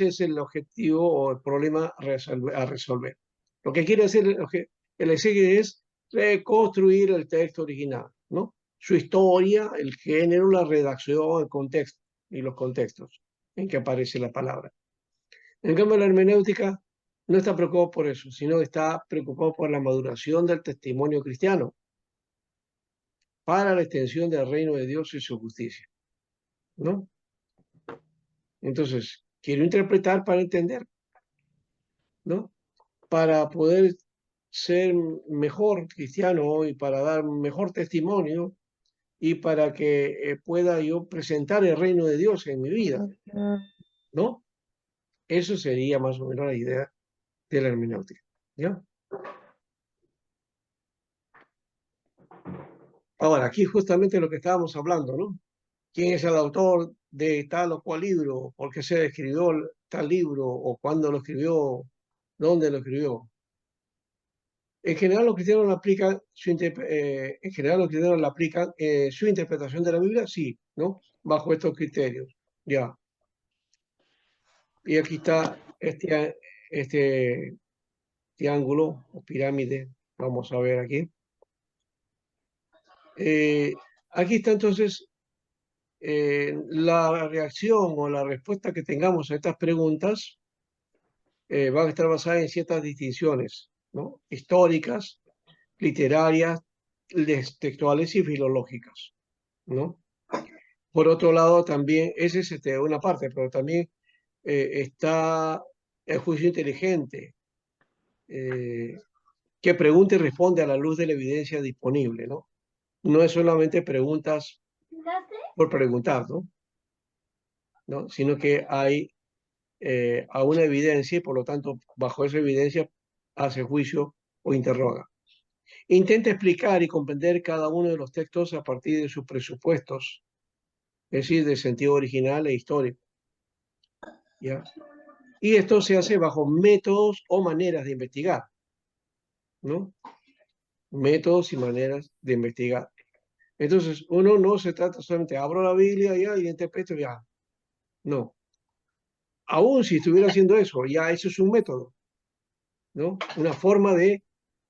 es el objetivo o el problema a resolver. Lo que quiere hacer el exégesis es reconstruir el texto original, ¿no? Su historia, el género, la redacción, el contexto y los contextos en que aparece la palabra. En cambio, la hermenéutica no está preocupado por eso, sino está preocupado por la maduración del testimonio cristiano. para la extensión del reino de Dios y su justicia, ¿no? Entonces, quiero interpretar para entender, ¿no? Para poder ser mejor cristiano y para dar mejor testimonio y para que pueda yo presentar el reino de Dios en mi vida, ¿no? Eso sería más o menos la idea de la hermenéutica, ¿ya? Ahora, aquí justamente lo que estábamos hablando, ¿no? ¿Quién es el autor de tal o cual libro? ¿Por qué se escribió tal libro? ¿O cuándo lo escribió? ¿Dónde lo escribió? En general los cristianos le aplican en general los cristianos le aplican su interpretación de la Biblia, sí, ¿no? Bajo estos criterios, ya. Y aquí está este triángulo o pirámide, vamos a ver aquí. Aquí está entonces la reacción o la respuesta que tengamos a estas preguntas van a estar basadas en ciertas distinciones, ¿no? Históricas, literarias, textuales y filológicas, ¿no? Por otro lado, también, esa es una parte, pero también está el juicio inteligente, que pregunta y responde a la luz de la evidencia disponible, ¿no? No es solamente preguntas por preguntar, ¿no? ¿No? Sino que hay a una evidencia y por lo tanto, bajo esa evidencia, hace juicio o interroga. Intenta explicar y comprender cada uno de los textos a partir de sus presupuestos, es decir, de sentido original e histórico, ¿ya? Y esto se hace bajo métodos o maneras de investigar, ¿no? Métodos y maneras de investigar. Entonces, uno no se trata solamente, abro la Biblia ya y interpreto ya. No. Aún si estuviera haciendo eso, ya eso es un método, ¿no? Una forma de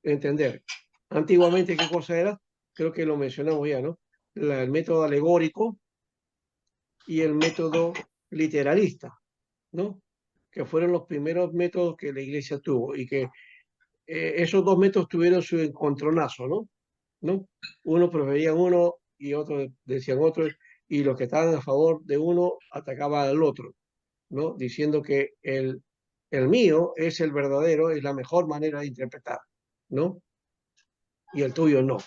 entender. Antiguamente, ¿qué cosa era? Creo que lo mencionamos ya, ¿no? El método alegórico y el método literalista, ¿no? Que fueron los primeros métodos que la iglesia tuvo y que esos dos métodos tuvieron su encontronazo, ¿no? ¿No? Unos preferían uno y otros decían otro, y los que estaban a favor de uno atacaban al otro, ¿no? Diciendo que el mío es el verdadero, es la mejor manera de interpretar, ¿no? Y el tuyo no.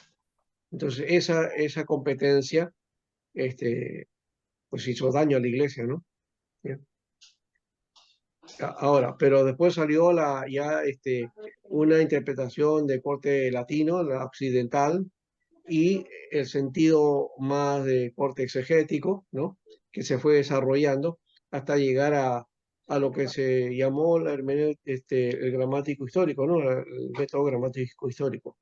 Entonces, esa competencia, pues hizo daño a la iglesia, ¿no? Bien. Ahora, pero después salió una interpretación de corte latino, la occidental, y el sentido más de corte exegético, ¿no? Que se fue desarrollando hasta llegar a lo que se llamó el gramático histórico, ¿no? El método gramático histórico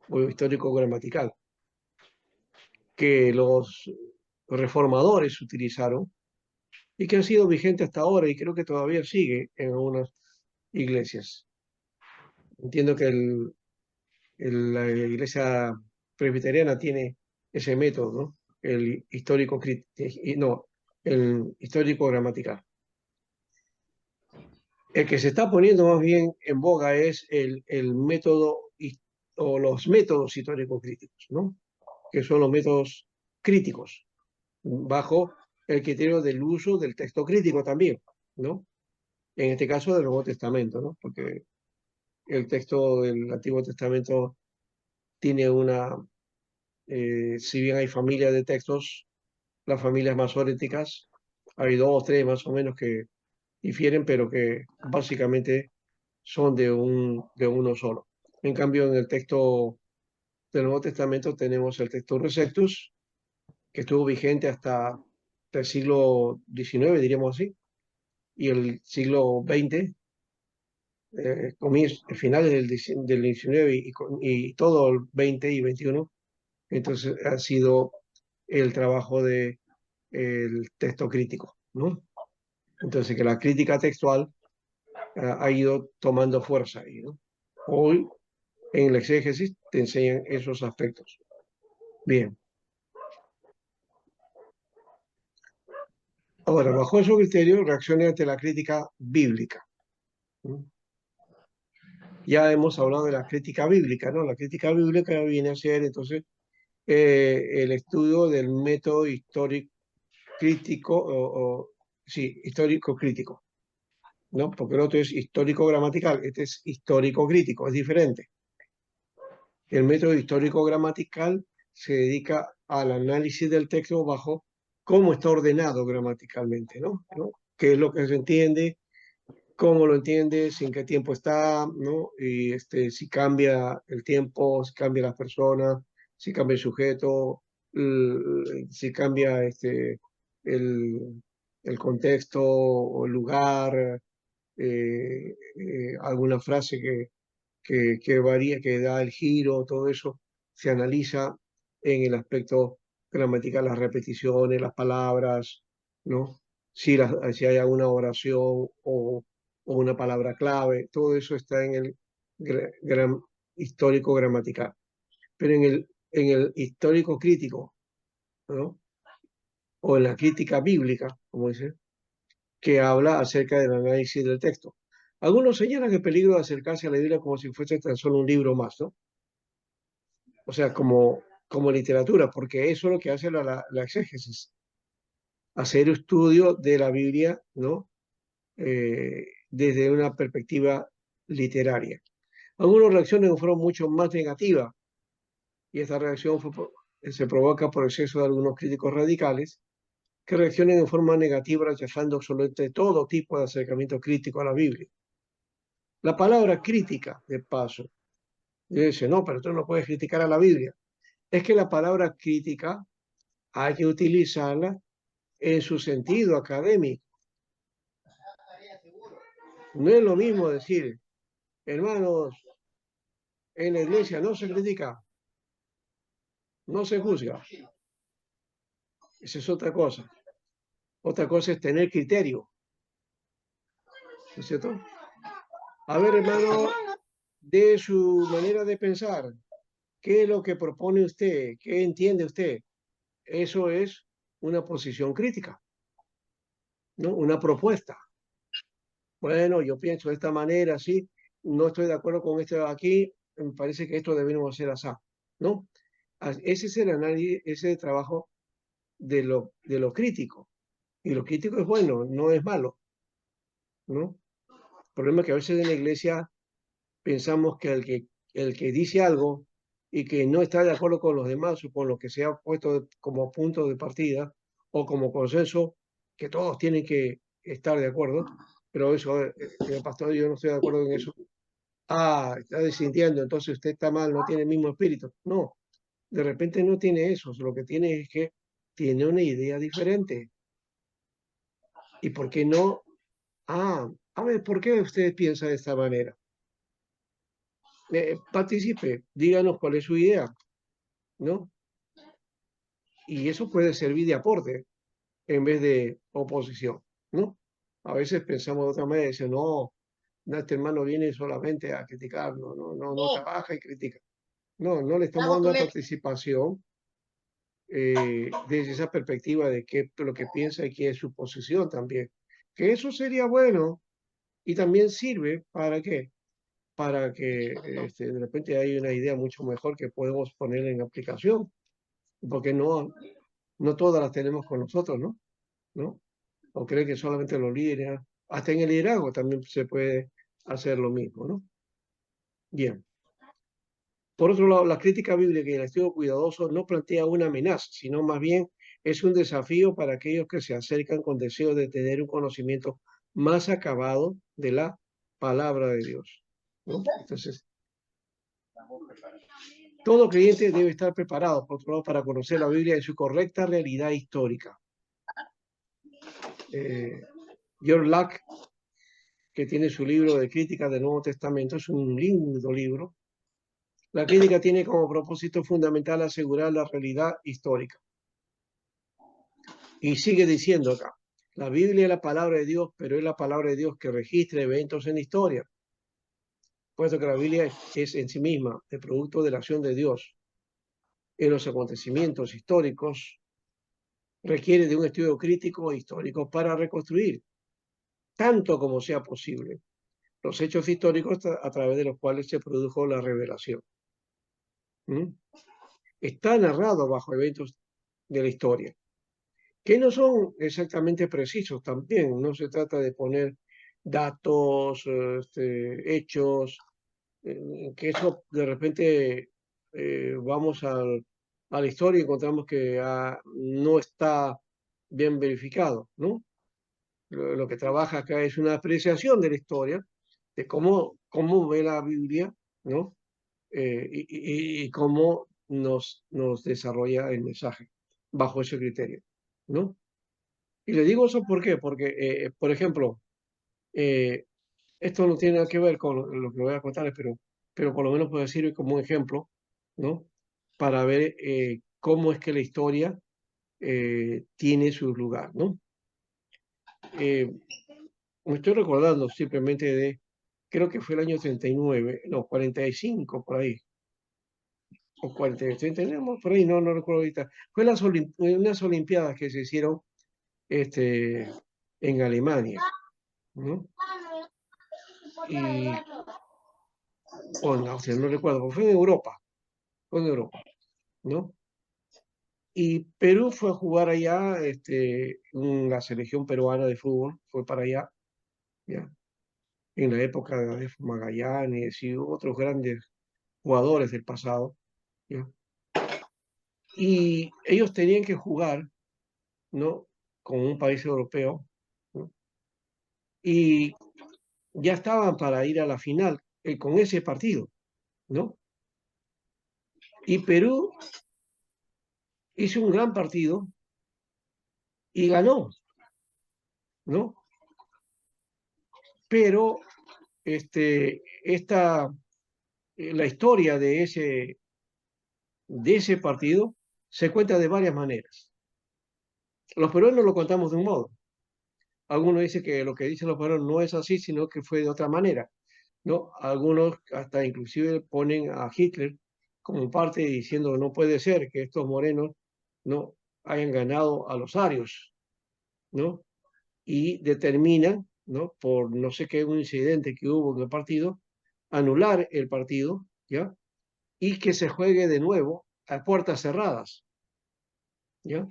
o histórico gramatical, que los reformadores utilizaron y que ha sido vigente hasta ahora y creo que todavía sigue en algunas iglesias. Entiendo que la iglesia presbiteriana tiene ese método, ¿no? El histórico, no, el histórico gramatical. El que se está poniendo más bien en boga es el método o los métodos histórico-críticos, ¿no? Que son los métodos críticos, bajo el criterio del uso del texto crítico también, ¿no? En este caso del Nuevo Testamento, ¿no? Porque el texto del Antiguo Testamento tiene si bien hay familias de textos, las familias masoréticas, hay dos o tres más o menos que difieren, pero que básicamente son de uno solo. En cambio, en el texto del Nuevo Testamento tenemos el texto Receptus, que estuvo vigente hasta el siglo XIX, diríamos así, y el siglo XX, finales del XIX y todo el XX y XXI, entonces ha sido el trabajo de el texto crítico, ¿no? Entonces que la crítica textual ha ido tomando fuerza ahí, ¿no? Hoy en el exégesis te enseñan esos aspectos. Bien. Ahora, bajo esos criterios, reaccione ante la crítica bíblica. ¿No? Ya hemos hablado de la crítica bíblica, ¿no? La crítica bíblica viene a ser, entonces, el estudio del método histórico crítico, sí, histórico crítico, ¿no? Porque el otro es histórico gramatical, este es histórico crítico, es diferente. El método histórico gramatical se dedica al análisis del texto bajo cómo está ordenado gramaticalmente, ¿no? ¿Qué es lo que se entiende? ¿Cómo lo entiendes? ¿En qué tiempo está? ¿No? Y si cambia el tiempo, si cambia las personas, si cambia el sujeto, si cambia el, el contexto o el lugar, alguna frase que varía, que da el giro, todo eso se analiza en el aspecto gramatical, las repeticiones, las palabras, ¿no? Si hay alguna oración o una palabra clave, todo eso está en el histórico gramatical. Pero en el histórico crítico, ¿no? O en la crítica bíblica, como dice, que habla acerca del análisis del texto. Algunos señalan el peligro de acercarse a la Biblia como si fuese tan solo un libro más, ¿no? O sea, como literatura, porque eso es lo que hace la exégesis, hacer estudio de la Biblia, ¿no? Desde una perspectiva literaria. Algunas reacciones fueron mucho más negativas, y esta reacción se provoca por exceso de algunos críticos radicales que reaccionan en forma negativa rechazando absolutamente todo tipo de acercamiento crítico a la Biblia. La palabra crítica, de paso, dice, no, pero tú no puedes criticar a la Biblia. Es que la palabra crítica hay que utilizarla en su sentido académico. No es lo mismo decir, hermanos, en la iglesia no se critica, no se juzga. Esa es otra cosa. Otra cosa es tener criterio. ¿No es cierto? A ver, hermano, de su manera de pensar, ¿qué es lo que propone usted? ¿Qué entiende usted? Eso es una posición crítica, ¿no? Una propuesta. Bueno, yo pienso de esta manera, sí, no estoy de acuerdo con esto de aquí, me parece que esto debemos hacer así, ¿no? Ese es el análisis, ese es el trabajo de lo crítico. Y lo crítico es bueno, no es malo, ¿no? El problema es que a veces en la iglesia pensamos que el que dice algo y que no está de acuerdo con los demás o con lo que se ha puesto como punto de partida o como consenso, que todos tienen que estar de acuerdo, pero eso, señor pastor, yo no estoy de acuerdo en eso. Ah, está desintiendo, entonces usted está mal, no tiene el mismo espíritu. No, de repente no tiene eso, lo que tiene es que tiene una idea diferente. ¿Y por qué no? Ah, a ver, ¿por qué usted piensa de esta manera? Participe, díganos cuál es su idea, ¿no? Y eso puede servir de aporte en vez de oposición, ¿no? A veces pensamos de otra manera, dicen, no, este hermano viene solamente a criticar, no trabaja y critica. No, no le estamos dando participación desde esa perspectiva de qué lo que piensa y qué es su posición también. Que eso sería bueno y también sirve para qué, para que de repente hay una idea mucho mejor que podemos poner en aplicación, porque no todas las tenemos con nosotros, ¿no? O cree que solamente los líderes, hasta en el liderazgo también se puede hacer lo mismo, ¿no? Bien. Por otro lado, la crítica bíblica y el estudio cuidadoso no plantea una amenaza, sino más bien es un desafío para aquellos que se acercan con deseo de tener un conocimiento más acabado de la palabra de Dios, ¿no? Entonces, todo creyente debe estar preparado, por otro lado, para conocer la Biblia en su correcta realidad histórica. George Lack, que tiene su libro de crítica del Nuevo Testamento, es un lindo libro. La crítica tiene como propósito fundamental asegurar la realidad histórica. Y sigue diciendo acá, la Biblia es la palabra de Dios, pero es la palabra de Dios que registra eventos en la historia. Puesto que la Biblia es en sí misma el producto de la acción de Dios en los acontecimientos históricos, requiere de un estudio crítico e histórico para reconstruir, tanto como sea posible, los hechos históricos a través de los cuales se produjo la revelación. está narrado bajo eventos de la historia, que no son exactamente precisos también, no se trata de poner datos, hechos, que eso de repente vamos a la historia y encontramos que no está bien verificado, ¿no? Lo que trabaja acá es una apreciación de la historia, de cómo ve la Biblia, ¿no? Y cómo nos desarrolla el mensaje bajo ese criterio, ¿no? Y le digo eso ¿por qué? Porque, por ejemplo, eh, esto no tiene nada que ver con lo que voy a contarles, pero por lo menos puede servir como un ejemplo, ¿no? Para ver cómo es que la historia tiene su lugar, ¿no? Me estoy recordando simplemente creo que fue el año 39, no, 45, por ahí, o 40, tenemos por ahí, no recuerdo ahorita. Fue unas Olimpiadas que se hicieron en Alemania, ¿no? Y, o en Austria, no recuerdo, pero fue en Europa, ¿no? Y Perú fue a jugar allá, la selección peruana de fútbol fue para allá, ¿ya? En la época de Magallanes y otros grandes jugadores del pasado, ¿ya? Y ellos tenían que jugar, ¿no? Con un país europeo, ¿no? Y ya estaban para ir a la final con ese partido, ¿no? Y Perú hizo un gran partido y ganó, ¿no? Pero la historia de ese partido se cuenta de varias maneras. Los peruanos lo contamos de un modo. Algunos dicen que lo que dicen los peruanos no es así, sino que fue de otra manera, ¿no? Algunos hasta inclusive ponen a Hitler como parte diciendo no puede ser que estos morenos no hayan ganado a los arios, ¿no? Y determinan, ¿no? Por no sé qué, un incidente que hubo en el partido, anular el partido, ¿ya? Y que se juegue de nuevo a puertas cerradas, ¿ya?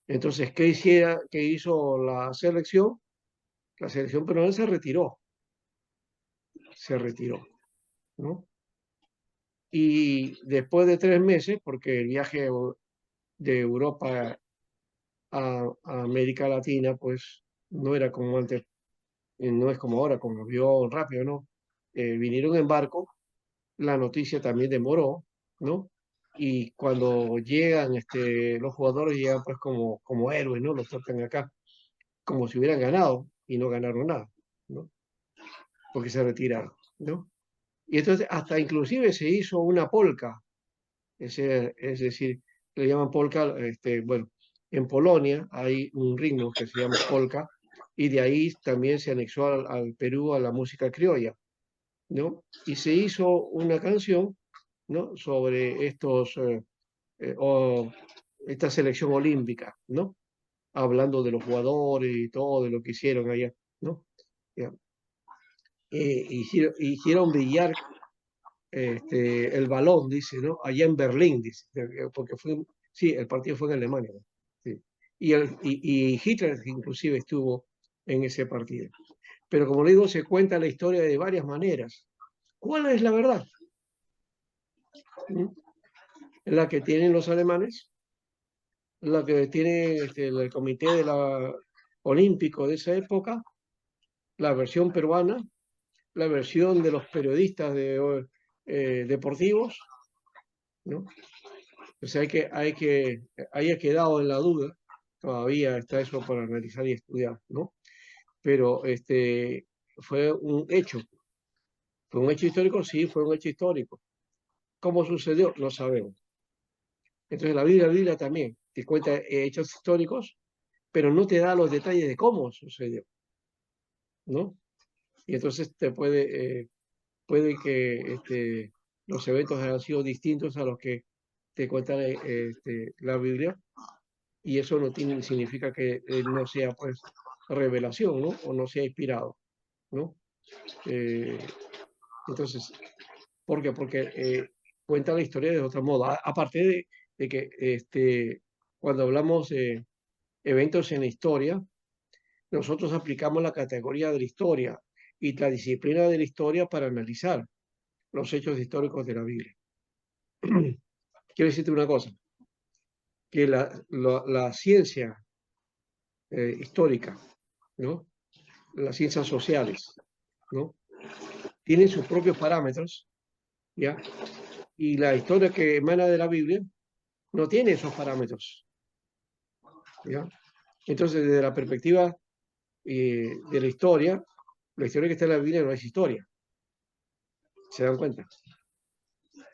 Entonces, ¿qué hizo la selección? La selección peruana se retiró, ¿no? Y después de 3 meses, porque el viaje de Europa a América Latina, pues no era como antes, no es como ahora, con avión rápido, ¿no? Vinieron en barco, la noticia también demoró, ¿no? Y cuando llegan, los jugadores llegan pues como héroes, ¿no? Los tratan acá como si hubieran ganado y no ganaron nada, ¿no? Porque se retiraron, ¿no? Y entonces hasta inclusive se hizo una polca, es decir, le llaman polca, bueno, en Polonia hay un ritmo que se llama polca y de ahí también se anexó al Perú a la música criolla, ¿no? Y se hizo una canción, ¿no? Sobre esta selección olímpica, ¿no? Hablando de los jugadores y todo, de lo que hicieron allá, ¿no? Ya. Hicieron brillar el balón, dice, ¿no? Allá en Berlín, dice, porque sí, el partido fue en Alemania, ¿no? Sí. Y Hitler inclusive estuvo en ese partido. Pero como le digo, se cuenta la historia de varias maneras. ¿Cuál es la verdad? ¿Mm? La que tienen los alemanes, la que tiene el comité olímpico de esa época, la versión peruana, la versión de los periodistas deportivos, ¿no? O sea, haya quedado en la duda, todavía está eso para analizar y estudiar, ¿no? Pero fue un hecho histórico, sí, fue un hecho histórico. ¿Cómo sucedió? No sabemos. Entonces la Biblia también te cuenta hechos históricos, pero no te da los detalles de cómo sucedió, ¿no? Y entonces puede que los eventos hayan sido distintos a los que te cuenta la Biblia, y eso no significa que no sea pues revelación, ¿no? O no sea inspirado, ¿no? Entonces, ¿por qué? Porque cuenta la historia de otro modo. Aparte de que cuando hablamos de eventos en la historia, nosotros aplicamos la categoría de la historia y la disciplina de la historia para analizar los hechos históricos de la Biblia. Quiero decirte una cosa, que la ciencia histórica, ¿no? Las ciencias sociales, ¿no? Tienen sus propios parámetros, ¿ya? Y la historia que emana de la Biblia no tiene esos parámetros, ¿ya? Entonces, desde la perspectiva de la historia que está en la Biblia no es historia. ¿Se dan cuenta?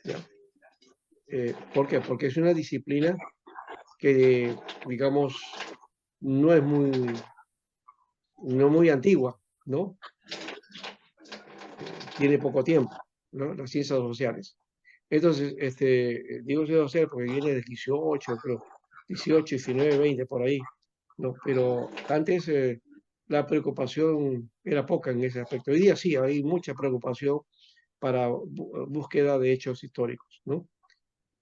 ¿Ya? ¿Por qué? Porque es una disciplina que, digamos, no es muy antigua, ¿no? Tiene poco tiempo, ¿no? Las ciencias sociales. Entonces, digo ciencias sociales porque viene del 18, creo, 18, 19, 20, por ahí, ¿no? Pero antes la preocupación era poca en ese aspecto. Hoy día sí, hay mucha preocupación para búsqueda de hechos históricos, ¿no?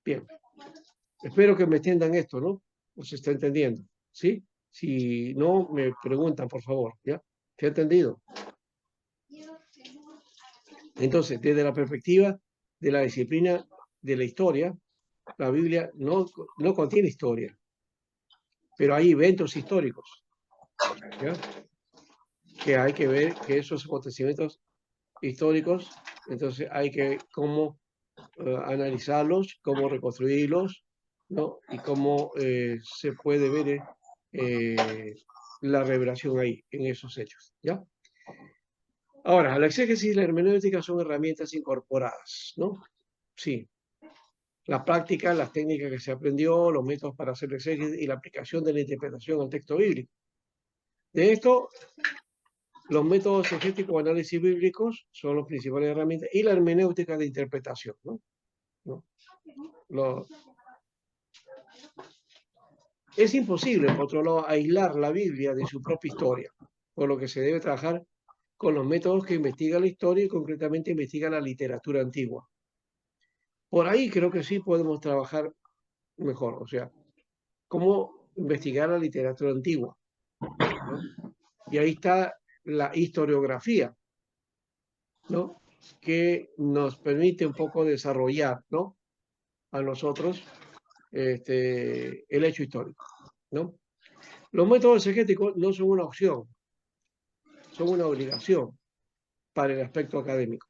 Bien, espero que me entiendan esto, ¿no? ¿Se está entendiendo? ¿Sí? Si no, me preguntan, por favor, ¿ya? ¿Se ha entendido? Entonces, desde la perspectiva de la disciplina de la historia, la Biblia no contiene historia, pero hay eventos históricos, ¿ya? Que hay que ver que esos acontecimientos históricos, entonces hay que cómo analizarlos, cómo reconstruirlos, ¿no? Y cómo se puede ver la revelación ahí, en esos hechos, ¿ya? Ahora, la exégesis y la hermenéutica son herramientas incorporadas, ¿no? Sí. La práctica, las técnicas que se aprendió, los métodos para hacer exégesis y la aplicación de la interpretación al texto bíblico. De esto, los métodos exegéticos o análisis bíblicos son las principales herramientas y la hermenéutica de interpretación, ¿no? Es imposible, por otro lado, aislar la Biblia de su propia historia, por lo que se debe trabajar con los métodos que investigan la historia y concretamente investigan la literatura antigua. Por ahí creo que sí podemos trabajar mejor, o sea, cómo investigar la literatura antigua, ¿no? Y ahí está la historiografía, ¿no? Que nos permite un poco desarrollar, ¿no? A nosotros el hecho histórico, ¿no? Los métodos exegéticos no son una opción, son una obligación para el aspecto académico.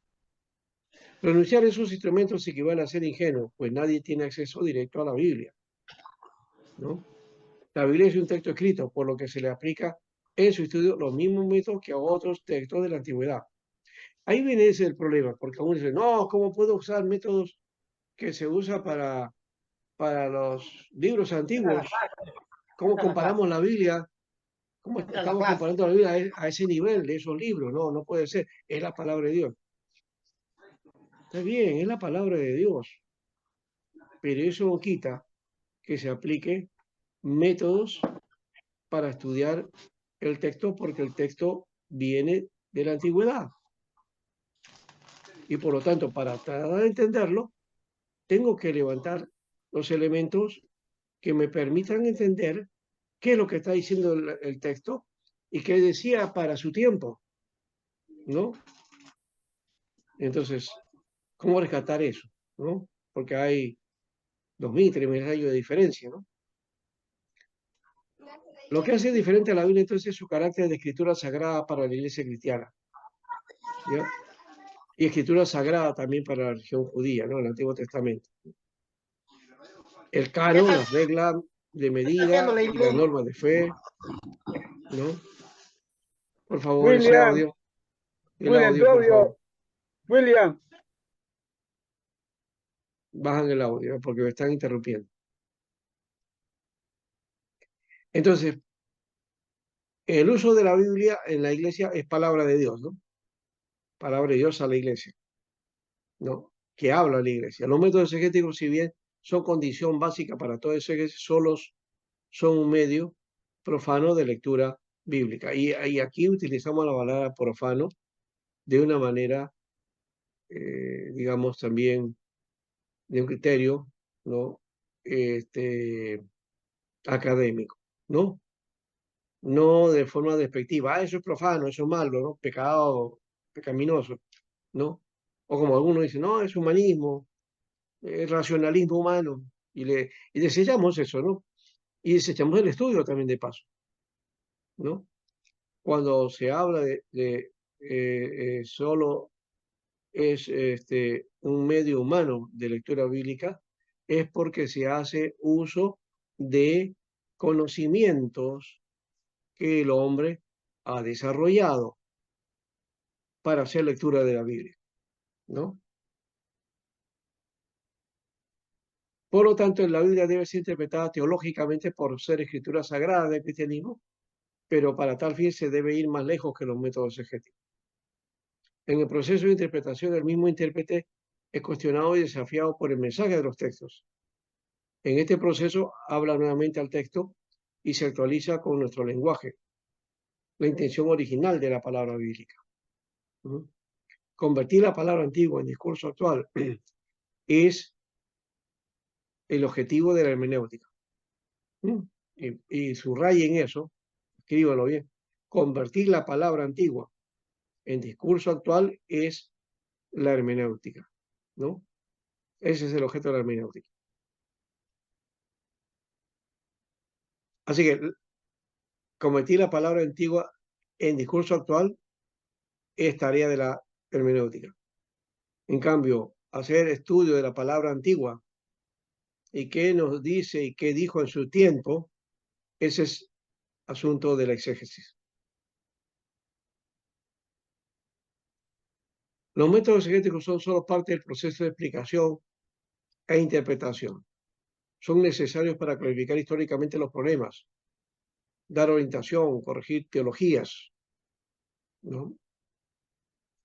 Renunciar a esos instrumentos equivale a ser ingenuo, pues nadie tiene acceso directo a la Biblia, ¿no? La Biblia es un texto escrito, por lo que se le aplica en su estudio los mismos métodos que a otros textos de la antigüedad. Ahí viene ese el problema, porque algunos dicen, no, ¿cómo puedo usar métodos que se usan para los libros antiguos? ¿Cómo comparamos la Biblia? ¿Cómo estamos comparando la Biblia a ese nivel de esos libros? No, no puede ser. Es la palabra de Dios. Está bien, es la palabra de Dios. Pero eso no quita que se aplique métodos para estudiar el texto, porque el texto viene de la antigüedad. Y por lo tanto, para tratar de entenderlo, tengo que levantar los elementos que me permitan entender qué es lo que está diciendo el texto y qué decía para su tiempo, ¿no? Entonces, ¿cómo rescatar eso? ¿No? Porque hay 2000, 3000 años de diferencia, ¿no? Lo que hace diferente a la Biblia entonces es su carácter de escritura sagrada para la iglesia cristiana, ¿ya? Y escritura sagrada también para la religión judía, ¿no? El Antiguo Testamento. El canon, las reglas de medida y las normas de fe, ¿no? Por favor, ese William, audio. El William, audio, por favor. William. Bajan el audio porque me están interrumpiendo. Entonces, el uso de la Biblia en la iglesia es palabra de Dios, ¿no? Palabra de Dios a la iglesia, ¿no? Que habla a la iglesia. Los métodos exegéticos, si bien son condición básica para todo exégesis, solos son un medio profano de lectura bíblica. Y aquí utilizamos la palabra profano de una manera, digamos, también de un criterio, ¿no? Académico, ¿no? No de forma despectiva, eso es profano, eso es malo, ¿no? Pecado, pecaminoso, ¿no? O como algunos dicen, no, es humanismo, es racionalismo humano, y desechamos eso, ¿no? Y desechamos el estudio también de paso, ¿no? Cuando se habla de solo es un medio humano de lectura bíblica, es porque se hace uso de conocimientos que el hombre ha desarrollado para hacer lectura de la Biblia, ¿no? Por lo tanto, la Biblia debe ser interpretada teológicamente por ser escritura sagrada del cristianismo, pero para tal fin se debe ir más lejos que los métodos exegéticos. En el proceso de interpretación, el mismo intérprete es cuestionado y desafiado por el mensaje de los textos. En este proceso habla nuevamente al texto y se actualiza con nuestro lenguaje, la intención original de la palabra bíblica. Convertir la palabra antigua en discurso actual es el objetivo de la hermenéutica. Y subrayen eso, escríbanlo bien. Convertir la palabra antigua en discurso actual es la hermenéutica, ¿no? Ese es el objeto de la hermenéutica. Así que convertir la palabra antigua en discurso actual es tarea de la hermenéutica. En cambio, hacer estudio de la palabra antigua y qué nos dice y qué dijo en su tiempo, ese es asunto de la exégesis. Los métodos exegéticos son solo parte del proceso de explicación e interpretación. Son necesarios para clarificar históricamente los problemas, dar orientación, corregir teologías, ¿no?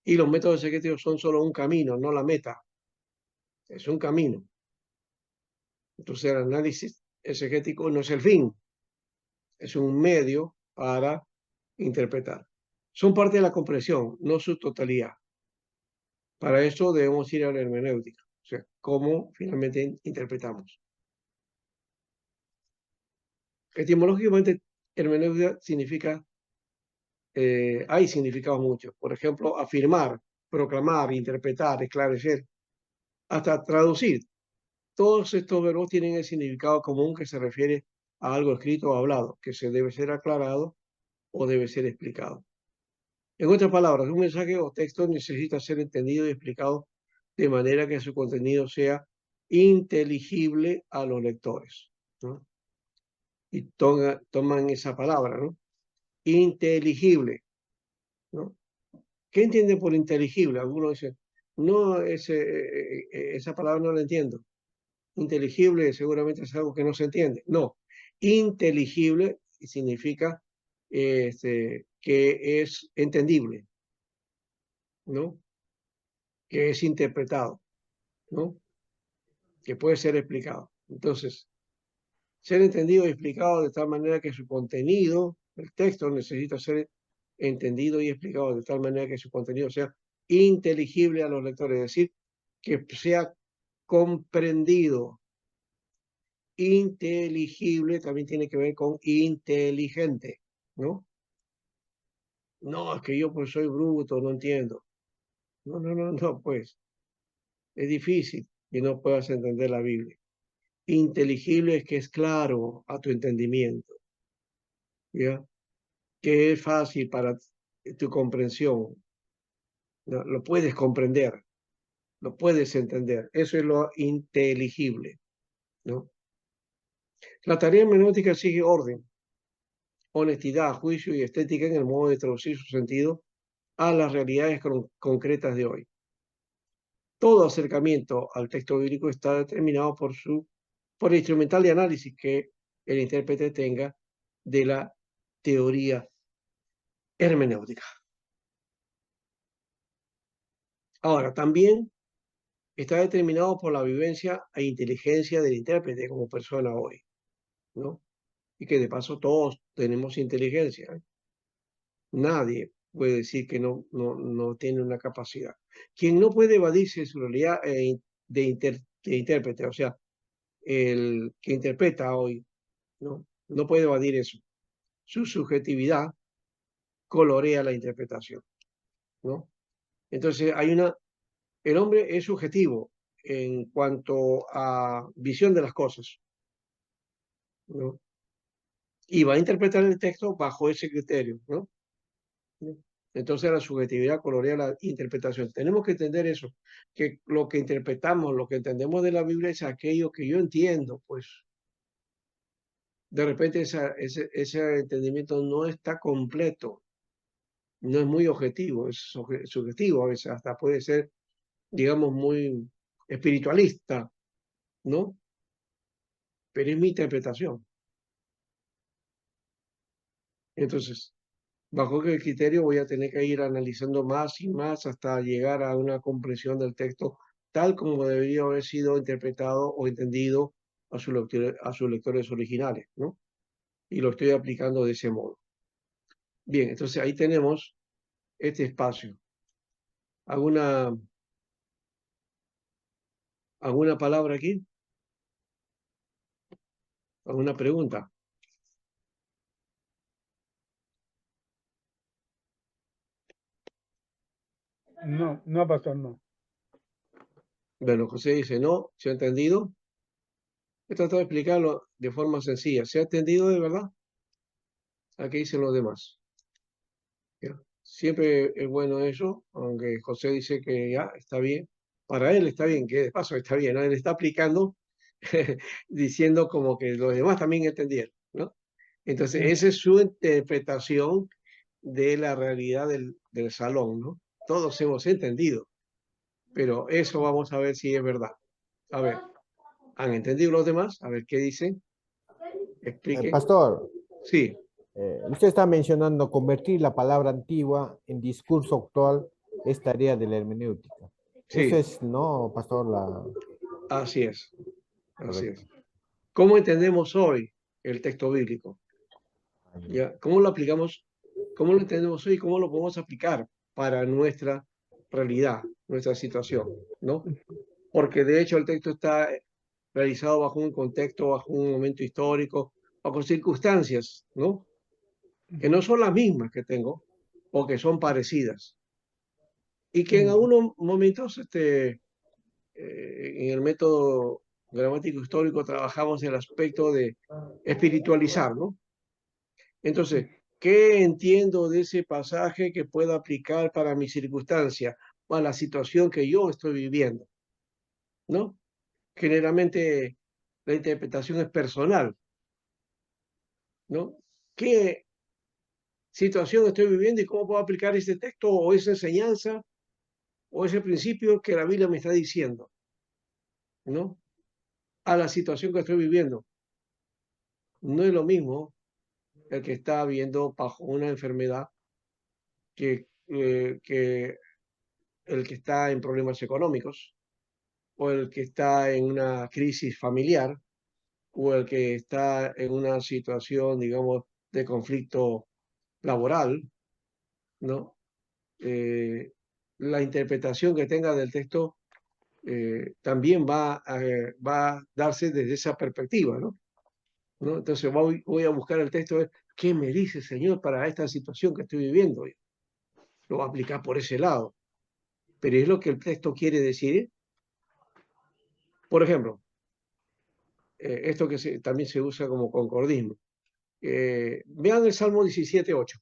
Y los métodos exegéticos son solo un camino, no la meta. Es un camino. Entonces el análisis exegético no es el fin, es un medio para interpretar. Son parte de la comprensión, no su totalidad. Para eso debemos ir a la hermenéutica, o sea, cómo finalmente interpretamos. Etimológicamente, hermenéutica significa, hay significados muchos. Por ejemplo, afirmar, proclamar, interpretar, esclarecer, hasta traducir. Todos estos verbos tienen el significado común que se refiere a algo escrito o hablado, que se debe ser aclarado o debe ser explicado. En otras palabras, un mensaje o texto necesita ser entendido y explicado de manera que su contenido sea inteligible a los lectores, ¿no? Y toman esa palabra, ¿no? Inteligible, ¿no? ¿Qué entiende por inteligible? Algunos dicen, no, esa palabra no la entiendo. Inteligible seguramente es algo que no se entiende. No, inteligible significa que es entendible, ¿no? Que es interpretado, ¿no? Que puede ser explicado. Entonces, ser entendido y explicado de tal manera que su contenido, el texto necesita ser entendido y explicado de tal manera que su contenido sea inteligible a los lectores, es decir, que sea comprendido. Inteligible también tiene que ver con inteligente, ¿no? No, es que yo pues soy bruto, no entiendo. No, pues es difícil que no puedas entender la Biblia. Inteligible es que es claro a tu entendimiento, ¿ya? Que es fácil para tu comprensión, ¿no? Lo puedes comprender, lo puedes entender. Eso es lo inteligible, ¿no? La tarea hermenéutica sigue orden, honestidad, juicio y estética en el modo de traducir su sentido a las realidades concretas de hoy. Todo acercamiento al texto bíblico está determinado por el instrumental de análisis que el intérprete tenga de la teoría hermenéutica. Ahora, también está determinado por la vivencia e inteligencia del intérprete como persona hoy, ¿no? Y que de paso todos tenemos inteligencia, ¿eh? Nadie puede decir que no tiene una capacidad. Quien no puede evadirse de su realidad de que intérprete, o sea, el que interpreta hoy, ¿no? No puede evadir eso. Su subjetividad colorea la interpretación, ¿no? Entonces, el hombre es subjetivo en cuanto a visión de las cosas, ¿no? Y va a interpretar el texto bajo ese criterio, ¿no? Entonces la subjetividad colorea la interpretación. Tenemos que entender eso, que lo que interpretamos, lo que entendemos de la Biblia es aquello que yo entiendo, pues de repente ese entendimiento no está completo, no es muy objetivo, es subjetivo, a veces hasta puede ser, digamos, muy espiritualista, ¿no? Pero es mi interpretación. Entonces, bajo qué criterio voy a tener que ir analizando más y más hasta llegar a una comprensión del texto tal como debería haber sido interpretado o entendido a sus lectores originales, ¿no? Y lo estoy aplicando de ese modo. Bien, entonces ahí tenemos este espacio. ¿Alguna palabra aquí? ¿Alguna pregunta? No, no, pastor, no. Bueno, José dice, no, ¿se ha entendido? He tratado de explicarlo de forma sencilla. ¿Se ha entendido de verdad? Aquí dicen los demás. ¿Ya? Siempre es bueno eso, aunque José dice que ya está bien. Para él está bien, que de paso está bien, ¿no? Él está aplicando, diciendo como que los demás también entendieron, ¿no? Entonces, esa es su interpretación de la realidad del salón, ¿no? Todos hemos entendido, pero eso vamos a ver si es verdad. A ver, ¿han entendido los demás? A ver qué dicen. Expliquen. Pastor, Sí, usted está mencionando convertir la palabra antigua en discurso actual es tarea de la hermenéutica. Eso sí, es, no, pastor, así es. Así correcto. es. ¿Cómo entendemos hoy el texto bíblico? ¿Ya? ¿Cómo lo aplicamos? ¿Cómo lo entendemos hoy? ¿Cómo lo podemos aplicar para nuestra realidad, nuestra situación? ¿No? Porque de hecho el texto está realizado bajo un contexto, bajo un momento histórico, bajo circunstancias, ¿no? Que no son las mismas que tengo o que son parecidas. Y que en algunos momentos, en el método gramático histórico, trabajamos el aspecto de espiritualizar, ¿no? Entonces, ¿qué entiendo de ese pasaje que puedo aplicar para mi circunstancia, para la situación que yo estoy viviendo? ¿No? Generalmente la interpretación es personal, ¿no? ¿Qué situación estoy viviendo y cómo puedo aplicar ese texto o esa enseñanza o ese principio que la Biblia me está diciendo, ¿no? A la situación que estoy viviendo? No es lo mismo el que está viendo bajo una enfermedad que el que está en problemas económicos, o el que está en una crisis familiar, o el que está en una situación, digamos, de conflicto laboral, ¿no? La interpretación que tenga del texto también va a darse desde esa perspectiva, ¿no? ¿No? Entonces voy a buscar el texto, ¿qué me dice, Señor, para esta situación que estoy viviendo? Lo voy a aplicar por ese lado. Pero es lo que el texto quiere decir. Por ejemplo, esto que también se usa como concordismo. Vean el Salmo 17:8.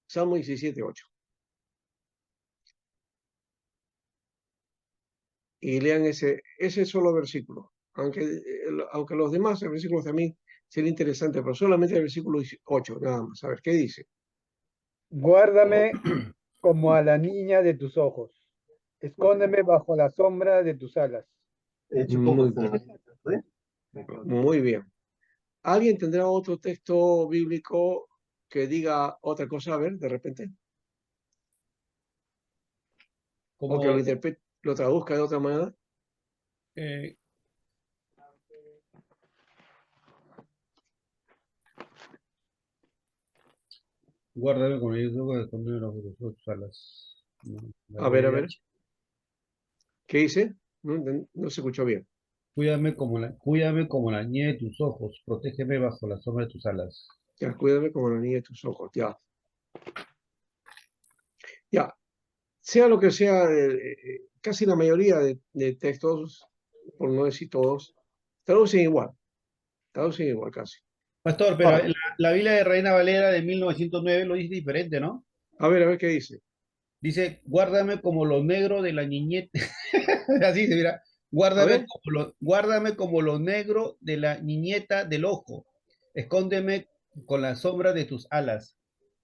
Salmo 17:8. Y lean ese solo versículo. Aunque los demás versículos también serían interesantes, pero solamente el versículo 8, nada más. A ver, ¿qué dice? Guárdame como a la niña de tus ojos. Escóndeme bajo la sombra de tus alas. Muy bien. Muy bien. ¿Alguien tendrá otro texto bíblico que diga otra cosa? A ver, de repente. O que lo traduzca de otra manera. eh, guárdame con ellos luego de comer tus alas. ¿No? La A ver, a Biblia. ver. ¿Qué dice? No se escuchó bien. Cuídame como la niña de tus ojos, protégeme bajo la sombra de tus alas. Ya, cuídame como la niña de tus ojos. Ya. Ya. Sea lo que sea, casi la mayoría de textos, por no decir todos, traducen igual. Traducen igual casi. Pastor, pero Ahora, la Biblia de Reina Valera de 1909 lo dice diferente, ¿no? a ver qué dice. Dice, guárdame como lo negro de la niñeta. Así se mira. A ver, Guárdame como lo negro de la niñeta del ojo. Escóndeme con la sombra de tus alas.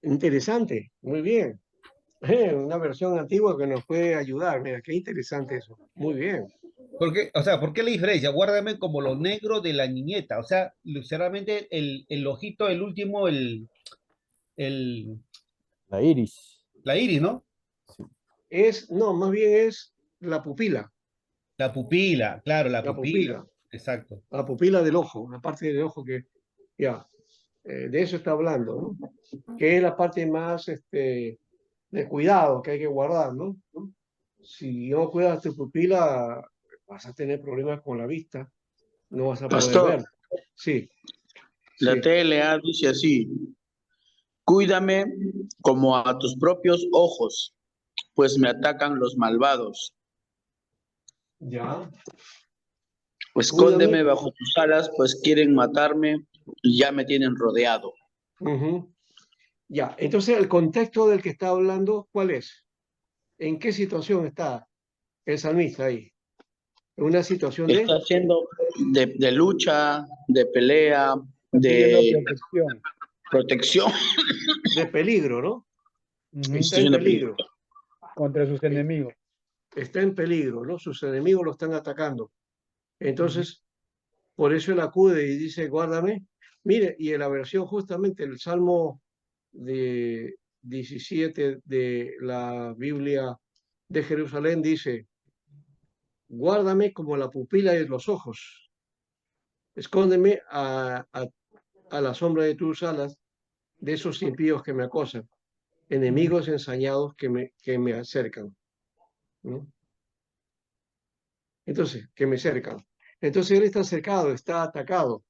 interesante. Muy bien. Una versión antigua que nos puede ayudar. Mira, qué interesante eso. Muy bien. ¿Por qué? O sea, ¿por qué la diferencia? Guárdame como lo negro de la niñeta. O sea, literalmente el ojito, el último, el, La iris. la iris, ¿no? No, más bien es la pupila. La pupila, claro, la La pupila. pupila. Exacto. La pupila del ojo. La parte del ojo que, ya, de eso está hablando, ¿no? Que es la parte más, de cuidado que hay que guardar, ¿no? Si no cuidas tu pupila, vas a tener problemas con la vista, no vas a poder Pastor, ver. Sí, la sí. TLA dice así, cuídame como a tus propios ojos, pues me atacan los malvados. Ya. Escóndeme Cuídame. bajo tus alas, pues quieren matarme y ya me tienen rodeado. Ujú. Ya. Entonces, el contexto del que está hablando, ¿cuál es? ¿En qué situación está el salmista ahí? En una situación Está haciendo de lucha, de pelea, Está pidiendo de protección. protección. de peligro, ¿no? Ujú. Está en peligro. Contra sus enemigos. Está en peligro, ¿no? Sus enemigos lo están atacando. Ujú. Entonces, por eso él acude y dice, guárdame. Mire, y en la versión justamente, el Salmo de 17 de la Biblia de Jerusalén dice, guárdame como la pupila de los ojos, escóndeme a la sombra de tus alas de esos impíos que me acosan, enemigos ensañados que me acercan, ¿no? Entonces, que me cercan. Entonces él está cercado, está atacado,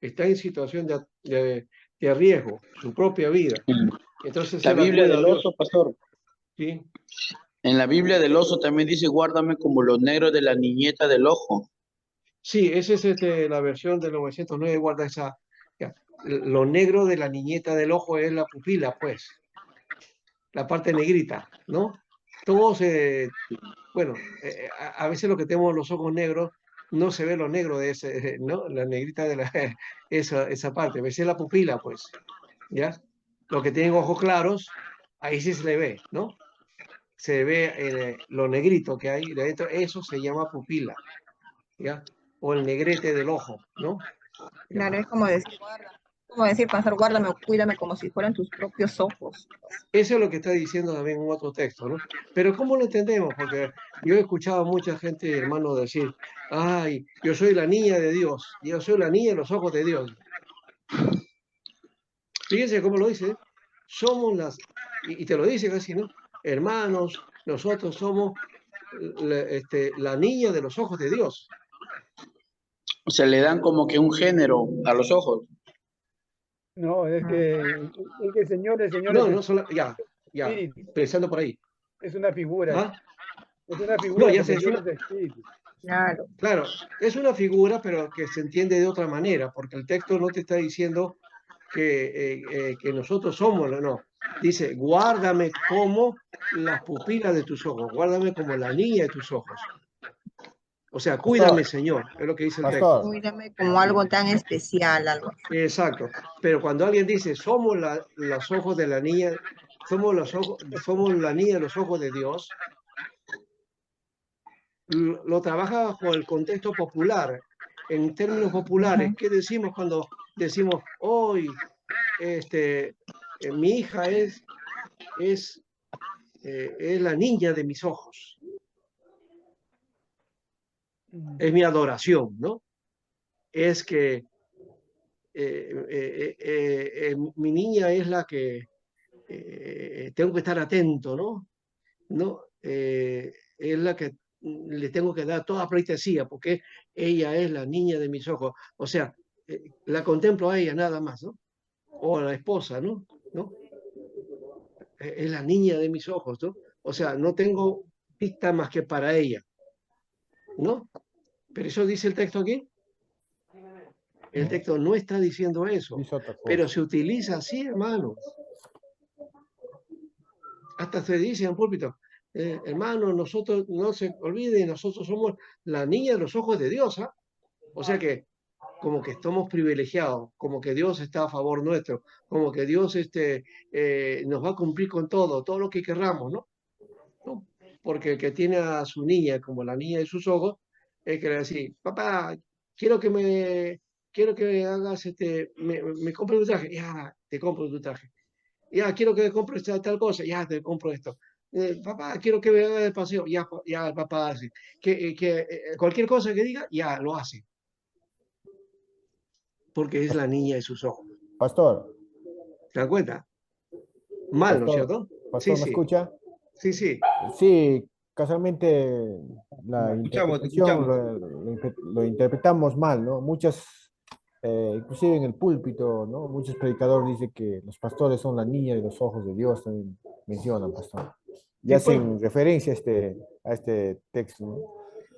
está en situación de riesgo, su propia vida. Entonces La él Biblia acude a del Dios, oso, pastor. ¿sí? En la Biblia del oso también dice, guárdame como lo negro de la niñeta del ojo. Sí, esa es la versión del 909, guarda esa. Ya. Lo negro de la niñeta del ojo es la pupila, pues, la parte negrita, ¿no? Todos, bueno, a veces lo que tenemos los ojos negros, no se ve lo negro de ese, ¿no? La negrita de esa parte, a veces la pupila, pues, ¿ya? Los que tienen ojos claros, ahí sí se le ve, ¿no? Se ve lo negrito que hay dentro, eso se llama pupila, ¿ya? O el negrete del ojo, ¿no? Ya. Claro, es como decir, pastor, guárdame o cuídame como si fueran tus propios ojos. Eso es lo que está diciendo también en otro texto, ¿no? Pero ¿cómo lo entendemos? Porque yo he escuchado a mucha gente, hermano, decir, ay, yo soy la niña de Dios, yo soy la niña de los ojos de Dios. Fíjense cómo lo dice, somos y te lo dice casi, ¿no? Hermanos, nosotros somos la niña de los ojos de Dios. O sea, le dan como que un género a los ojos. No, es que el Señor No, es no solo, ya, espíritu, pensando por ahí. es una figura, ¿Ah? es una No, figura ya se porque Dios decía, es espíritu. Claro. claro, es una figura, pero que se entiende de otra manera, porque el texto no te está diciendo que nosotros somos, no. Dice, guárdame como las pupilas de tus ojos, guárdame como la niña de tus ojos. O sea, cuídame, Señor, es lo que dice el texto. Pastor, Cuídame como algo tan especial, algo. Exacto. Pero cuando alguien dice, somos los ojos de la niña, somos la niña de los ojos de Dios, lo trabaja bajo el contexto popular. En términos populares, ¿qué decimos cuando decimos, hoy, mi hija es la niña de mis ojos, es mi adoración, ¿no? Es que mi niña es la que tengo que estar atento, ¿no? ¿No? Es la que le tengo que dar toda pleitesía porque ella es la niña de mis ojos. O sea, la contemplo a ella nada más, ¿no? O a la esposa, ¿no? ¿No? Es la niña de mis ojos, ¿no? O sea, no tengo vista más que para ella, ¿no? Pero eso dice el texto aquí. El texto no está diciendo eso, Dice otra pero cosa. se utiliza así, hermanos. Hasta se dice en púlpito, hermano, nosotros, no se olviden, nosotros somos la niña de los ojos de Dios, ¿ah? O sea que como que estamos privilegiados, como que Dios está a favor nuestro, como que Dios nos va a cumplir con todo lo que querramos, ¿no? ¿No? Porque el que tiene a su niña como la niña de sus ojos, es que le va a decir, papá, quiero que me hagas, me compre tu traje, ya, te compro tu traje. Ya, quiero que me compres tal cosa, ya, te compro esto. Papá, quiero que me haga el paseo, ya, ya el papá hace. Cualquier cosa que diga, ya, lo hace. Porque es la niña de sus ojos. Pastor, ¿Te das cuenta? Mal, ¿no es cierto? Sí, pastor, ¿me sí, escucha? sí, sí. Sí, casualmente la Escuchamos, te interpretación escuchamos. lo interpretamos mal, ¿no? Inclusive en el púlpito, ¿no? Muchos predicadores dicen que los pastores son la niña de los ojos de Dios, también mencionan, pastor. Y Sí, pues, hacen referencia a este texto, ¿no?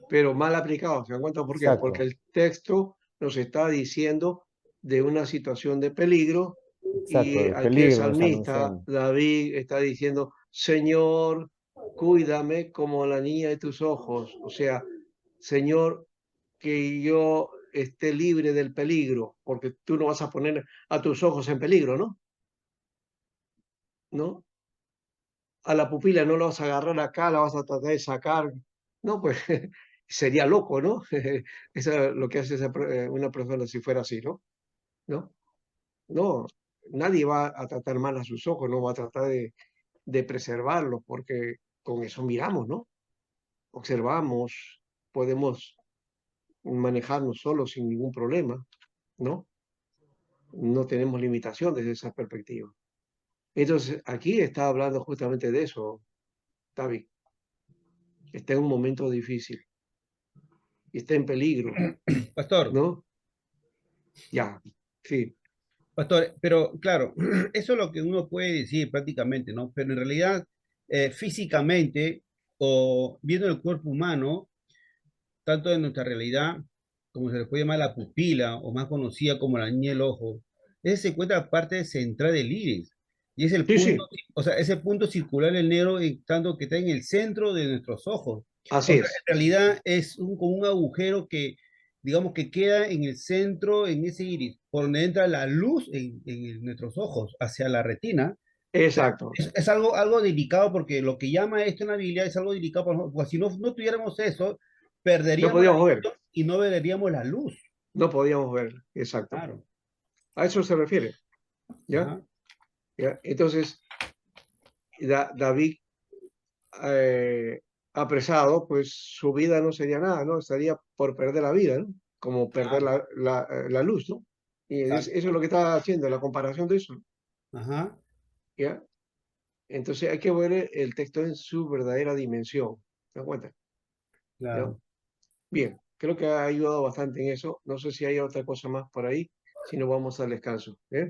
pero mal aplicado. ¿Se dan cuenta por qué? Porque Exacto, el texto nos está diciendo de una situación de peligro exacto, y el aquí el peligro nos está salmista anunciando. David está diciendo, Señor, cuídame como la niña de tus ojos. O sea, Señor, que yo esté libre del peligro, porque tú no vas a poner a tus ojos en peligro, ¿no? ¿No? A la pupila no la vas a agarrar acá, la vas a tratar de sacar. No, pues sería loco, ¿no? Eso es lo que hace una persona si fuera así, ¿no? ¿No? No, nadie va a tratar mal a sus ojos, no va a tratar de preservarlos, porque con eso miramos, ¿no? Observamos, podemos manejarnos solos sin ningún problema, ¿no? No tenemos limitación desde esa perspectiva. Entonces, aquí está hablando justamente de eso, David. Está en un momento difícil, está en peligro, Pastor, ¿no? Ya, sí, pastor, pero claro, eso es lo que uno puede decir prácticamente, ¿no? Pero en realidad, físicamente o viendo el cuerpo humano, tanto de nuestra realidad, como se le puede llamar la pupila, o más conocida como la niña del ojo, ese se encuentra parte central del iris. Y es el sí, punto, sí, o sea, ese punto circular del negro, tanto que está en el centro de nuestros ojos. así O sea, es, en realidad es como un agujero que, digamos, que queda en el centro, en ese iris, por donde entra la luz en nuestros ojos, hacia la retina. O sea, exacto. es algo delicado porque lo que llama esto en la Biblia es algo delicado, porque si no tuviéramos eso, No perderíamos la podíamos ver, visión y no veríamos la luz. no podíamos ver, exacto. Claro. A eso se refiere, ¿ya? Ajá. ¿Ya? Entonces, David, apresado, pues su vida no sería nada, ¿no? Estaría por perder la vida, ¿no? Como perder Claro. la luz, ¿no? Y Exacto. eso es lo que está haciendo, la comparación de eso, Ajá. ¿ya? Entonces hay que ver el texto en su verdadera dimensión, ¿te das cuenta? ¿Ya? Claro. Bien, creo que ha ayudado bastante en eso. No sé si hay otra cosa más por ahí, si no vamos al descanso. ¿Eh?